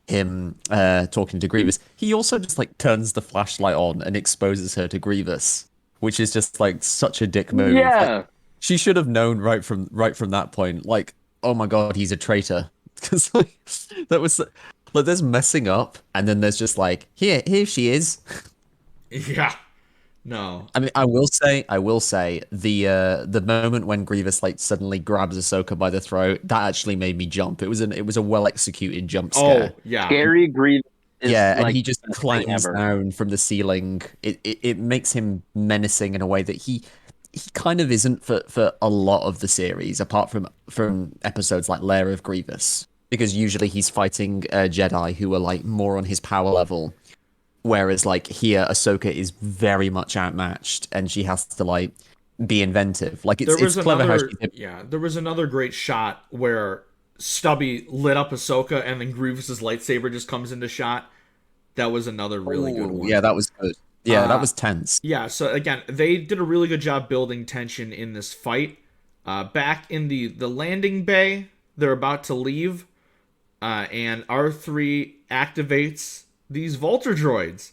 [SPEAKER 2] him talking to Grievous. He also just like turns the flashlight on and exposes her to Grievous, which is just like such a dick move.
[SPEAKER 4] Yeah.
[SPEAKER 2] Like, she should have known right from that point. Like, oh my god, he's a traitor. Because like that was like there's messing up, and then there's just like here she is.
[SPEAKER 3] yeah, no,
[SPEAKER 2] I mean, I will say the moment when Grievous like suddenly grabs Ahsoka by the throat, that actually made me jump. It was a well executed jump scare.
[SPEAKER 3] oh yeah,
[SPEAKER 4] Gary Grievous is
[SPEAKER 2] Yeah,
[SPEAKER 4] like
[SPEAKER 2] and he just
[SPEAKER 4] the best thing
[SPEAKER 2] climbs
[SPEAKER 4] ever.
[SPEAKER 2] down from the ceiling. It makes him menacing in a way that he kind of isn't for a lot of the series, apart from episodes like Lair of Grievous, because usually he's fighting Jedi who are like more on his power level, whereas like here Ahsoka is very much outmatched, and she has to like be inventive. Like it's clever how she did.
[SPEAKER 3] there was another great shot where Stubby lit up Ahsoka, and then Grievous's lightsaber just comes into shot. That was another really good one.
[SPEAKER 2] Yeah, that was good. Yeah,
[SPEAKER 3] Uh,
[SPEAKER 2] that was tense.
[SPEAKER 3] Yeah, so again, they did a really good job building tension in this fight. Back in the landing bay, they're about to leave, and R3 activates these Vulture droids,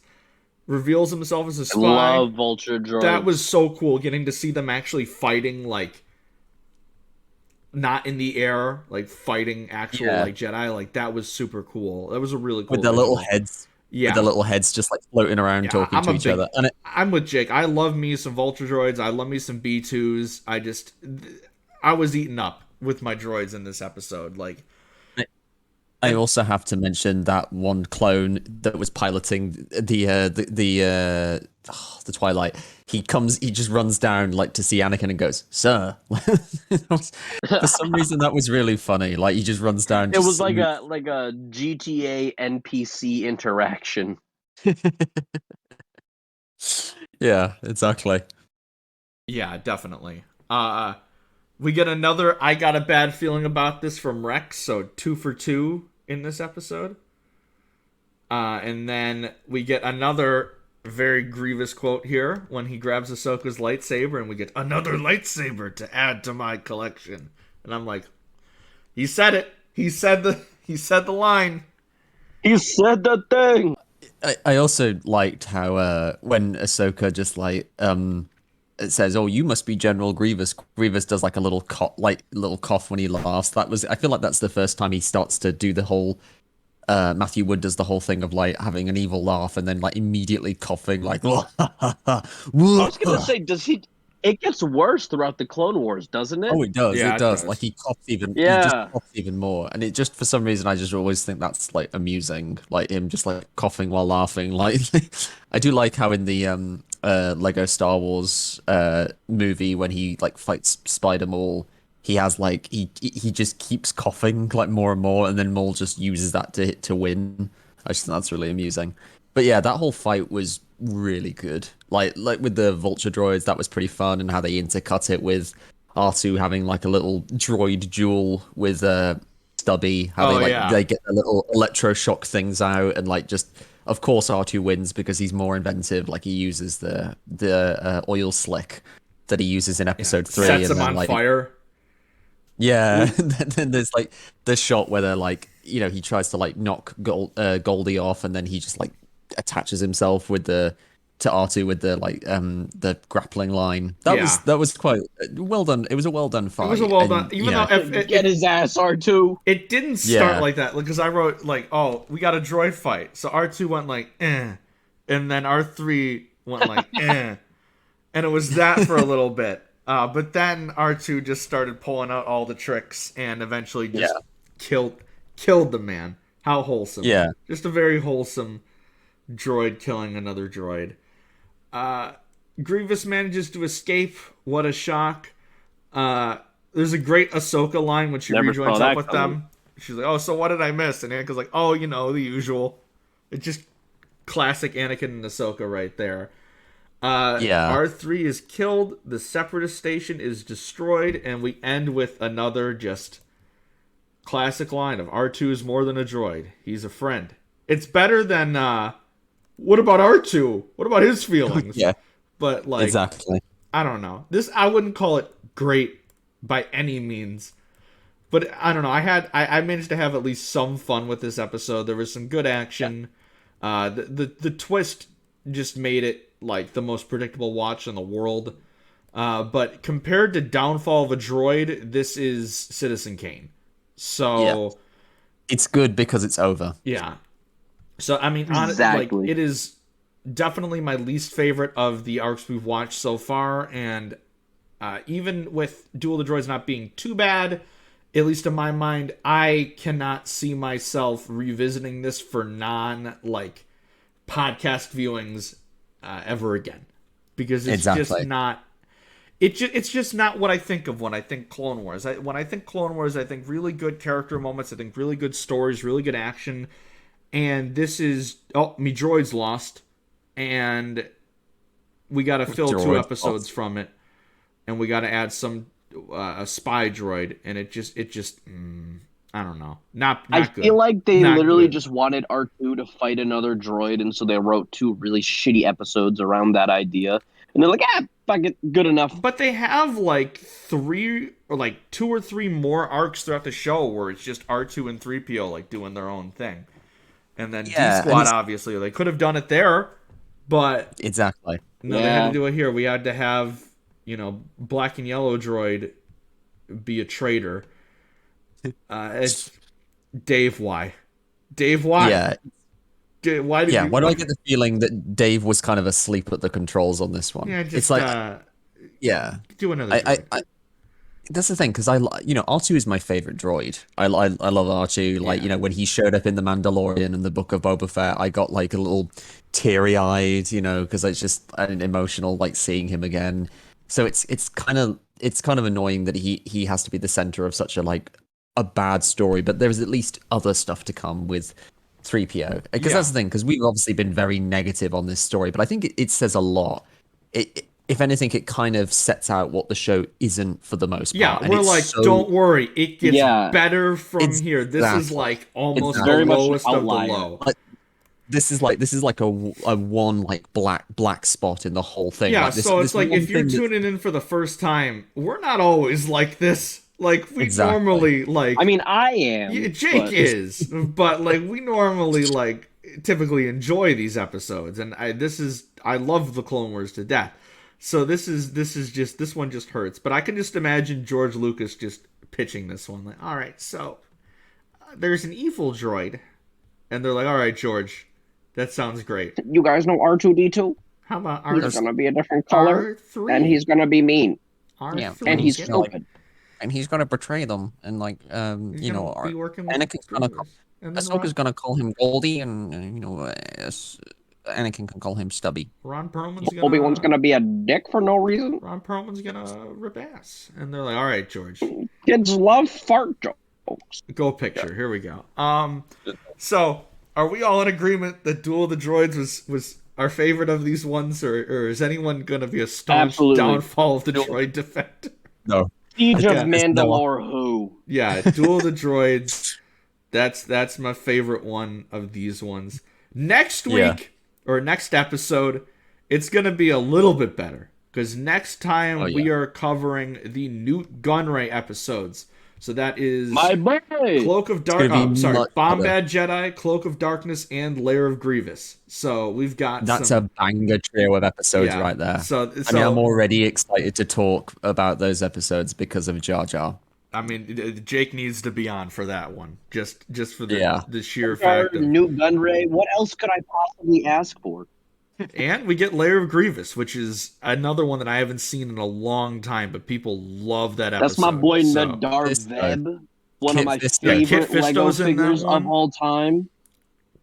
[SPEAKER 3] reveals himself as a
[SPEAKER 4] I
[SPEAKER 3] spy.
[SPEAKER 4] love Vulture droids.
[SPEAKER 3] That was so cool, getting to see them actually fighting, like, not in the air, like fighting actual
[SPEAKER 2] Yeah.
[SPEAKER 3] like Jedi. Like that was super cool. That was a really cool
[SPEAKER 2] With their little
[SPEAKER 3] visual.
[SPEAKER 2] heads. with the little heads just like floating around talking to each other. And
[SPEAKER 3] I'm with Jake. I love me some Vulture droids. I love me some B2s. I was eaten up with my droids in this episode. Like,
[SPEAKER 2] I also have to mention that one clone that was piloting the Twilight. He just runs down like to see Anakin and goes, "Sir." For some reason, that was really funny. Like he just runs down.
[SPEAKER 4] It was like a GTA NPC interaction.
[SPEAKER 2] Yeah, exactly.
[SPEAKER 3] yeah, definitely. We get another I got a bad feeling about this from Rex, so 2 for 2 in this episode. And then we get another very Grievous quote here when he grabs Ahsoka's lightsaber, and we get another lightsaber to add to my collection. And I'm like, he said it. He said the line.
[SPEAKER 4] He said the thing.
[SPEAKER 2] I also liked how when Ahsoka just like it says, "Oh, you must be General Grievous." Grievous does like a little cough when he laughs. I feel like that's the first time he starts to do the whole. Matthew Wood does the whole thing of like having an evil laugh and then like immediately coughing like.
[SPEAKER 4] I was gonna say, does he? It gets worse throughout the Clone Wars, doesn't it?
[SPEAKER 2] Oh, it does.
[SPEAKER 3] Yeah,
[SPEAKER 2] it does. Like he coughs even.
[SPEAKER 4] Yeah.
[SPEAKER 2] He just coughs even more, and it just for some reason I just always think that's like amusing, like him just like coughing while laughing. Like I do like how in the Lego Star Wars movie when he like fights Spider Maul, he has like he just keeps coughing like more and more, and then Maul just uses that to win. I just think that's really amusing. But yeah, that whole fight was really good. Like with the Vulture droids, that was pretty fun, and how they intercut it with R2 having like a little droid duel with Stubby. How they get the little electroshock things out, and like just of course R2 wins because he's more inventive. Like he uses the oil slick that he uses in episode 3,
[SPEAKER 3] Sets
[SPEAKER 2] and
[SPEAKER 3] him on
[SPEAKER 2] like,
[SPEAKER 3] fire.
[SPEAKER 2] Yeah, then there's like the shot where they're like, he tries to like knock Goldie off, and then he just like attaches himself to R2 with the grappling line. That was quite well done. It was a well done fight.
[SPEAKER 3] It was a well done, even though
[SPEAKER 4] get his ass R2.
[SPEAKER 3] It didn't start like that because I wrote like, oh, we got a droid fight, so R2 went like, and then R3 went like, and it was that for a little bit. But then R2 just started pulling out all the tricks and eventually just killed the man. How wholesome.
[SPEAKER 2] Yeah.
[SPEAKER 3] Just a very wholesome droid killing another droid. Grievous manages to escape. What a shock. There's a great Ahsoka line when she rejoins up with them. She's like, oh, so what did I miss? And Anakin's like, oh, the usual. It's just classic Anakin and Ahsoka right there. R3 is killed, the Separatist station is destroyed, and we end with another just classic line of R2 is more than a droid. He's a friend. It's better than, what about R2? What about his feelings?
[SPEAKER 2] Yeah.
[SPEAKER 3] But, like,
[SPEAKER 2] exactly.
[SPEAKER 3] I don't know. I wouldn't call it great by any means. But, I don't know. I managed to have at least some fun with this episode. There was some good action. Yeah. The twist just made it like the most predictable watch in the world. But compared to Downfall of a Droid, this is Citizen Kane. So
[SPEAKER 2] it's good because it's over.
[SPEAKER 3] Yeah. So I mean, honestly, like, it is definitely my least favorite of the arcs we've watched so far, and even with Duel of the Droids not being too bad, at least in my mind, I cannot see myself revisiting this for non-like podcast viewings ever again, because it's just not. It's just not what I think of when I think Clone Wars. When I think Clone Wars, I think really good character moments. I think really good stories, really good action. And this is me droids lost, and we got to fill 2 episodes from it, and we got to add some a spy droid, and it just I don't know, not good.
[SPEAKER 4] I feel like they literally just wanted R2 to fight another droid, and so they wrote 2 really shitty episodes around that idea. And they're like, fuck it, good enough.
[SPEAKER 3] But they have like 2 or 3 more arcs throughout the show where it's just R2 and 3PO like doing their own thing. And then D-Squad, obviously, they could have done it there, but
[SPEAKER 2] exactly.
[SPEAKER 3] No, they had to do it here. We had to have, black and yellow droid be a traitor. It's Dave, why? Dave, why?
[SPEAKER 2] Yeah.
[SPEAKER 3] Why did
[SPEAKER 2] Yeah,
[SPEAKER 3] you?
[SPEAKER 2] why do I get the feeling that Dave was kind of asleep at the controls on this one?
[SPEAKER 3] Yeah, just
[SPEAKER 2] It's like, yeah,
[SPEAKER 3] do another
[SPEAKER 2] I,
[SPEAKER 3] droid.
[SPEAKER 2] that's the thing, because R2 is my favorite droid. I love R2. Like,
[SPEAKER 3] Yeah.
[SPEAKER 2] when he showed up in The Mandalorian and the Book of Boba Fett, I got like a little teary-eyed, because it's just an emotional, like seeing him again. So it's kind of annoying that he has to be the center of such a bad story, but there's at least other stuff to come with 3PO. Because
[SPEAKER 3] Yeah.
[SPEAKER 2] that's the thing, because we've obviously been very negative on this story, but I think it says a lot. If anything, it kind of sets out what the show isn't for the most part.
[SPEAKER 3] Yeah,
[SPEAKER 2] and
[SPEAKER 3] we're
[SPEAKER 2] it's
[SPEAKER 3] like,
[SPEAKER 2] so,
[SPEAKER 3] don't worry, it gets
[SPEAKER 4] Yeah.
[SPEAKER 3] better from here. This is
[SPEAKER 2] Exactly.
[SPEAKER 3] like almost
[SPEAKER 2] It's
[SPEAKER 3] the
[SPEAKER 4] very much an
[SPEAKER 3] lowest of the
[SPEAKER 4] outlier.
[SPEAKER 3] low.
[SPEAKER 2] This is like a one like black spot in the whole thing.
[SPEAKER 3] Yeah,
[SPEAKER 2] like this,
[SPEAKER 3] so
[SPEAKER 2] this
[SPEAKER 3] it's like
[SPEAKER 2] one
[SPEAKER 3] if you're
[SPEAKER 2] thing that-
[SPEAKER 3] tuning in for the first time, we're not always like this. Like we
[SPEAKER 2] Exactly.
[SPEAKER 3] normally like.
[SPEAKER 4] I mean, I am.
[SPEAKER 3] Yeah, Jake
[SPEAKER 4] but-
[SPEAKER 3] is, but like we normally like typically enjoy these episodes, and I love the Clone Wars to death. So this one just hurts, but I can just imagine George Lucas just pitching this one like, all right, so there's an evil droid, and they're like, all right, George, that sounds great.
[SPEAKER 4] You guys know R2-D2?
[SPEAKER 3] How about
[SPEAKER 4] He's gonna be a different color,
[SPEAKER 3] R3?
[SPEAKER 4] and he's gonna be mean,
[SPEAKER 3] R3,
[SPEAKER 2] Yeah,
[SPEAKER 4] and he's
[SPEAKER 3] get it?
[SPEAKER 4] stupid.
[SPEAKER 2] and he's gonna betray them, and
[SPEAKER 3] He's gonna be working with
[SPEAKER 2] Anakin's gonna
[SPEAKER 3] Grievous. And then
[SPEAKER 2] Ahsoka's gonna call him Goldie, and Anakin can call him Stubby.
[SPEAKER 3] Ron Perlman's gonna
[SPEAKER 4] Obi-Wan's gonna be a dick for no reason.
[SPEAKER 3] Ron Perlman's gonna rip ass, and they're like, all right, George.
[SPEAKER 4] Kids love fart jokes.
[SPEAKER 3] Go picture. Here we go. So are we all in agreement that Duel of the Droids was our favorite of these ones, or is anyone gonna be a staunch
[SPEAKER 4] Absolutely.
[SPEAKER 3] downfall of the droid defender?
[SPEAKER 2] No,
[SPEAKER 4] Siege
[SPEAKER 3] Okay.
[SPEAKER 4] of Mandalore who?
[SPEAKER 3] Yeah, Duel of the Droids. That's my favorite one of these ones. Next week
[SPEAKER 2] Yeah.
[SPEAKER 3] or next episode, it's gonna be a little bit better because next time
[SPEAKER 2] Oh, yeah.
[SPEAKER 3] we are covering the Newt Gunray episodes. So that is
[SPEAKER 4] My boy.
[SPEAKER 3] Cloak of
[SPEAKER 2] gonna
[SPEAKER 3] Dark.
[SPEAKER 2] be
[SPEAKER 3] Sorry,
[SPEAKER 2] much
[SPEAKER 3] Bombad Jedi, Cloak of Darkness, and Lair of Grievous. So we've got
[SPEAKER 2] that's
[SPEAKER 3] some,
[SPEAKER 2] a banger trio of episodes
[SPEAKER 3] yeah.
[SPEAKER 2] right there.
[SPEAKER 3] So
[SPEAKER 2] I mean, I'm already excited to talk about those episodes because of Jar Jar.
[SPEAKER 3] I mean, Jake needs to be on for that one, just for the
[SPEAKER 2] Yeah.
[SPEAKER 3] the sheer fact of.
[SPEAKER 4] New Gunray. What else could I possibly ask for?
[SPEAKER 3] And we get Lair of Grievous, which is another one that I haven't seen in a long time, but people love that episode.
[SPEAKER 4] That's my boy
[SPEAKER 3] so.
[SPEAKER 4] Nadar
[SPEAKER 2] This guy.
[SPEAKER 4] Veb, one
[SPEAKER 2] Kit
[SPEAKER 4] of my
[SPEAKER 2] Fisto.
[SPEAKER 3] Yeah,
[SPEAKER 4] favorite
[SPEAKER 3] Kit
[SPEAKER 4] Lego
[SPEAKER 3] Fisto's in that
[SPEAKER 4] figures
[SPEAKER 3] one.
[SPEAKER 4] of all time.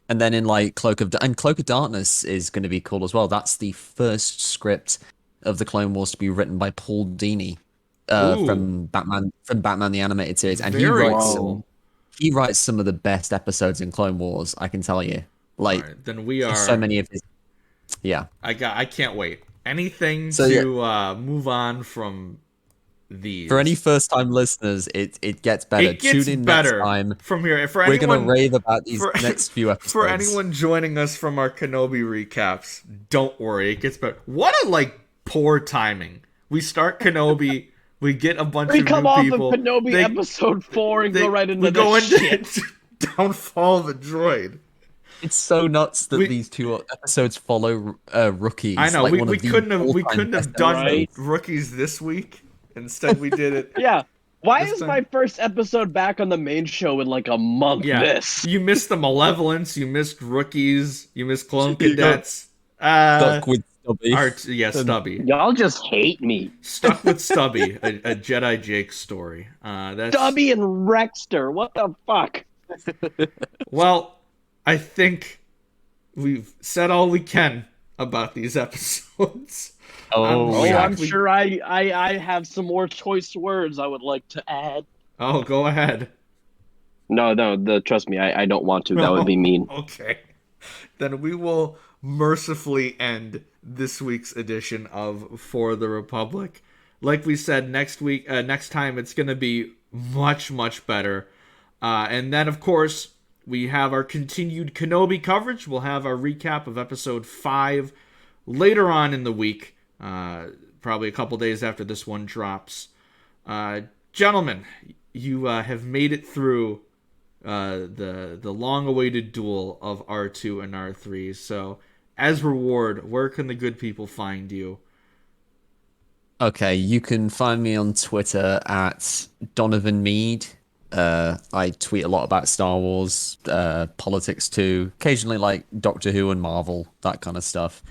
[SPEAKER 2] And then in Cloak of Darkness is going to be cool as well. That's the first script of the Clone Wars to be written by Paul Dini
[SPEAKER 3] Ooh.
[SPEAKER 2] from Batman the animated series, and
[SPEAKER 3] Very
[SPEAKER 2] he writes some of the best episodes in Clone Wars. I can tell you, like
[SPEAKER 3] All right, then we are.
[SPEAKER 2] so many of his. Yeah,
[SPEAKER 3] I can't wait. Anything
[SPEAKER 2] So,
[SPEAKER 3] to move on from these.
[SPEAKER 2] for any first-time listeners, it gets better.
[SPEAKER 3] It gets
[SPEAKER 2] Tune in
[SPEAKER 3] better
[SPEAKER 2] next time.
[SPEAKER 3] from here. For
[SPEAKER 2] We're
[SPEAKER 3] anyone,
[SPEAKER 2] gonna rave about these
[SPEAKER 3] for-
[SPEAKER 2] next few episodes.
[SPEAKER 3] For anyone joining us from our Kenobi recaps, don't worry, it gets better. What a poor timing. We start Kenobi, we get a bunch
[SPEAKER 4] We
[SPEAKER 3] of
[SPEAKER 4] come
[SPEAKER 3] new
[SPEAKER 4] off
[SPEAKER 3] people.
[SPEAKER 4] of Kenobi
[SPEAKER 3] They-
[SPEAKER 4] episode 4 and
[SPEAKER 3] they-
[SPEAKER 4] go right into
[SPEAKER 3] we
[SPEAKER 4] this
[SPEAKER 3] go into
[SPEAKER 4] shit.
[SPEAKER 3] Downfall of a Droid.
[SPEAKER 2] It's so nuts that
[SPEAKER 3] We-
[SPEAKER 2] these two episodes follow rookies.
[SPEAKER 3] I know
[SPEAKER 2] like
[SPEAKER 3] we,
[SPEAKER 2] one
[SPEAKER 3] we
[SPEAKER 2] of the
[SPEAKER 3] couldn't have
[SPEAKER 2] all-time best
[SPEAKER 3] done
[SPEAKER 4] Right.
[SPEAKER 3] rookies this week. Instead, we did it.
[SPEAKER 4] Yeah. Why
[SPEAKER 3] This
[SPEAKER 4] is
[SPEAKER 3] time-
[SPEAKER 4] my first episode back on the main show in like a month
[SPEAKER 3] Yeah,
[SPEAKER 4] this?
[SPEAKER 3] you missed the Malevolence, you missed rookies, you missed Clone
[SPEAKER 2] Yeah.
[SPEAKER 3] Cadets.
[SPEAKER 2] Stuck with Stubby.
[SPEAKER 3] Stubby.
[SPEAKER 4] Y'all just hate me.
[SPEAKER 3] Stuck with Stubby, a Jedi Jake story. That's
[SPEAKER 4] Stubby and Rexter, what the fuck?
[SPEAKER 3] Well, I think we've said all we can about these episodes.
[SPEAKER 2] Oh,
[SPEAKER 3] Oh, yeah.
[SPEAKER 4] I'm sure I have some more choice words I would like to add.
[SPEAKER 3] Oh, go ahead.
[SPEAKER 4] No, trust me, I don't want to. That would be mean.
[SPEAKER 3] Okay. Then we will mercifully end this week's edition of For the Republic. Like we said, next time it's going to be much, much better. And then, of course, we have our continued Kenobi coverage. We'll have our recap of episode 5 later on in the week, probably a couple days after this one drops. Gentlemen, you have made it through the long-awaited duel of R2 and R3. So, as reward, where can the good people find you?
[SPEAKER 2] Okay, you can find me on Twitter at Donovan Mead. I tweet a lot about Star Wars, politics too, occasionally like Doctor Who and Marvel, that kind of stuff.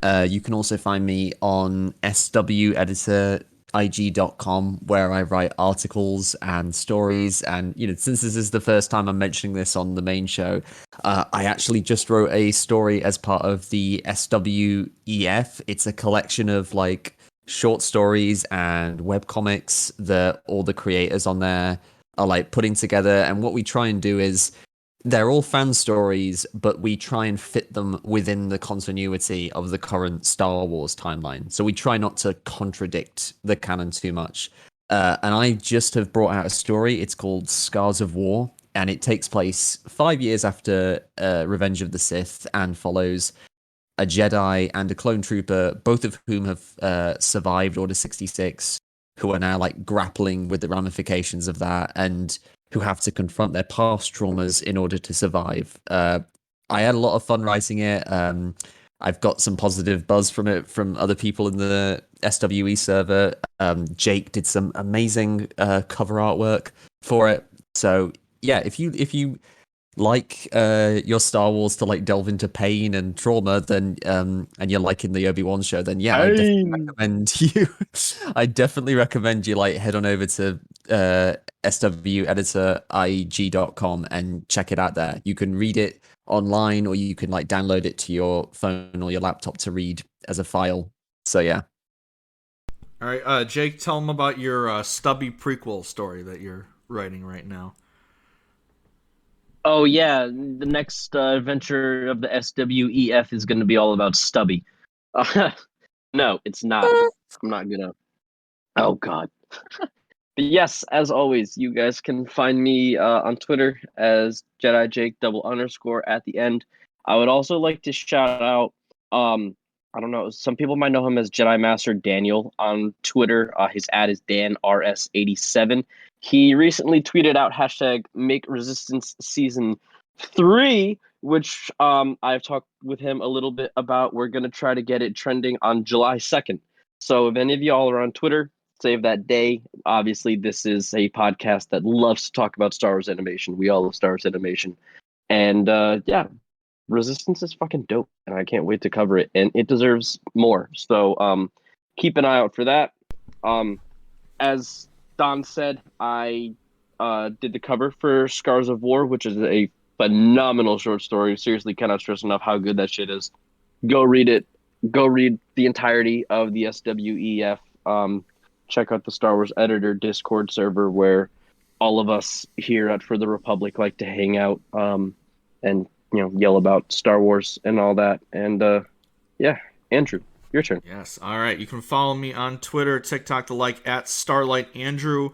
[SPEAKER 2] You can also find me on sweditor.ig.com, where I write articles and stories. And, since this is the first time I'm mentioning this on the main show, I actually just wrote a story as part of the SWEF. It's a collection of like short stories and webcomics that all the creators on there are like putting together. And what we try and do is they're all fan stories, but we try and fit them within the continuity of the current Star Wars timeline. So we try not to contradict the canon too much. And I just have brought out a story. It's called Scars of War, and it takes place 5 years after Revenge of the Sith and follows a Jedi and a clone trooper, both of whom have survived Order 66, who are now like grappling with the ramifications of that and who have to confront their past traumas in order to survive. I had a lot of fun writing it. I've got some positive buzz from it from other people in the SWE server. Jake did some amazing cover artwork for it. So yeah, if you like your Star Wars to like delve into pain and trauma, then and you're liking the Obi-Wan show, then yeah, I definitely recommend you. I definitely recommend you like head on over to sweditor.ig.com and check it out there. You can read it online, or you can like download it to your phone or your laptop to read as a file. So yeah.
[SPEAKER 3] All right, Jake, tell them about your stubby prequel story that you're writing right now.
[SPEAKER 4] Oh yeah, the next adventure of the SWEF is going to be all about Stubby. No, it's not. I'm not gonna. Oh God. But yes, as always, you guys can find me on Twitter as JediJake_ at the end. I would also like to shout out. I don't know. Some people might know him as Jedi Master Daniel on Twitter. His ad is DanRS87. He recently tweeted out hashtag Make Resistance Season 3, which I've talked with him a little bit about. We're gonna try to get it trending on July 2nd. So if any of y'all are on Twitter, save that day. Obviously, this is a podcast that loves to talk about Star Wars animation. We all love Star Wars animation. And yeah, Resistance is fucking dope, and I can't wait to cover it. And it deserves more. So keep an eye out for that. As Don said, I did the cover for Scars of War, which is a phenomenal short story. Seriously, cannot stress enough how good that shit is. Go read it. Go read the entirety of the SWEF. Check out the Star Wars Editor Discord server, where all of us here at For the Republic like to hang out and yell about Star Wars and all that. And yeah, Andrew, your turn.
[SPEAKER 3] Yes. All right. You can follow me on Twitter, TikTok, the like at Starlight Andrew.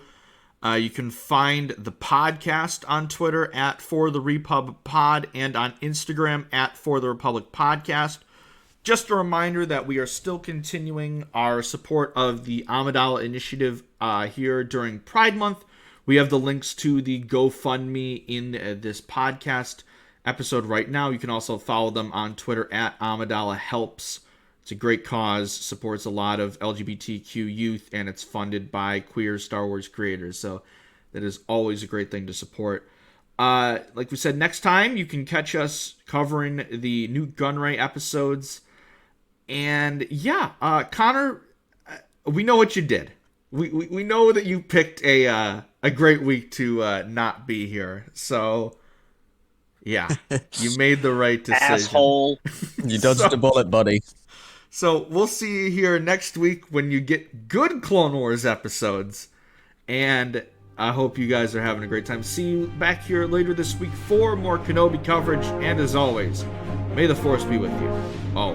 [SPEAKER 3] You can find the podcast on Twitter at For the Repub Pod and on Instagram at For the Republic Podcast. Just a reminder that we are still continuing our support of the Amidala Initiative here during Pride Month. We have the links to the GoFundMe in this podcast episode right now. You can also follow them on Twitter at Amidala Helps. It's a great cause, supports a lot of LGBTQ youth, and it's funded by queer Star Wars creators. So that is always a great thing to support. Like we said, next time you can catch us covering the new Gunray episodes. And yeah, Connor, we know what you did. We know that you picked a great week to not be here. So yeah, you made the right decision.
[SPEAKER 4] Asshole.
[SPEAKER 2] You dodged a bullet, buddy.
[SPEAKER 3] So we'll see you here next week when you get good Clone Wars episodes. And I hope you guys are having a great time. See you back here later this week for more Kenobi coverage. And as always, may the Force be with you. Always.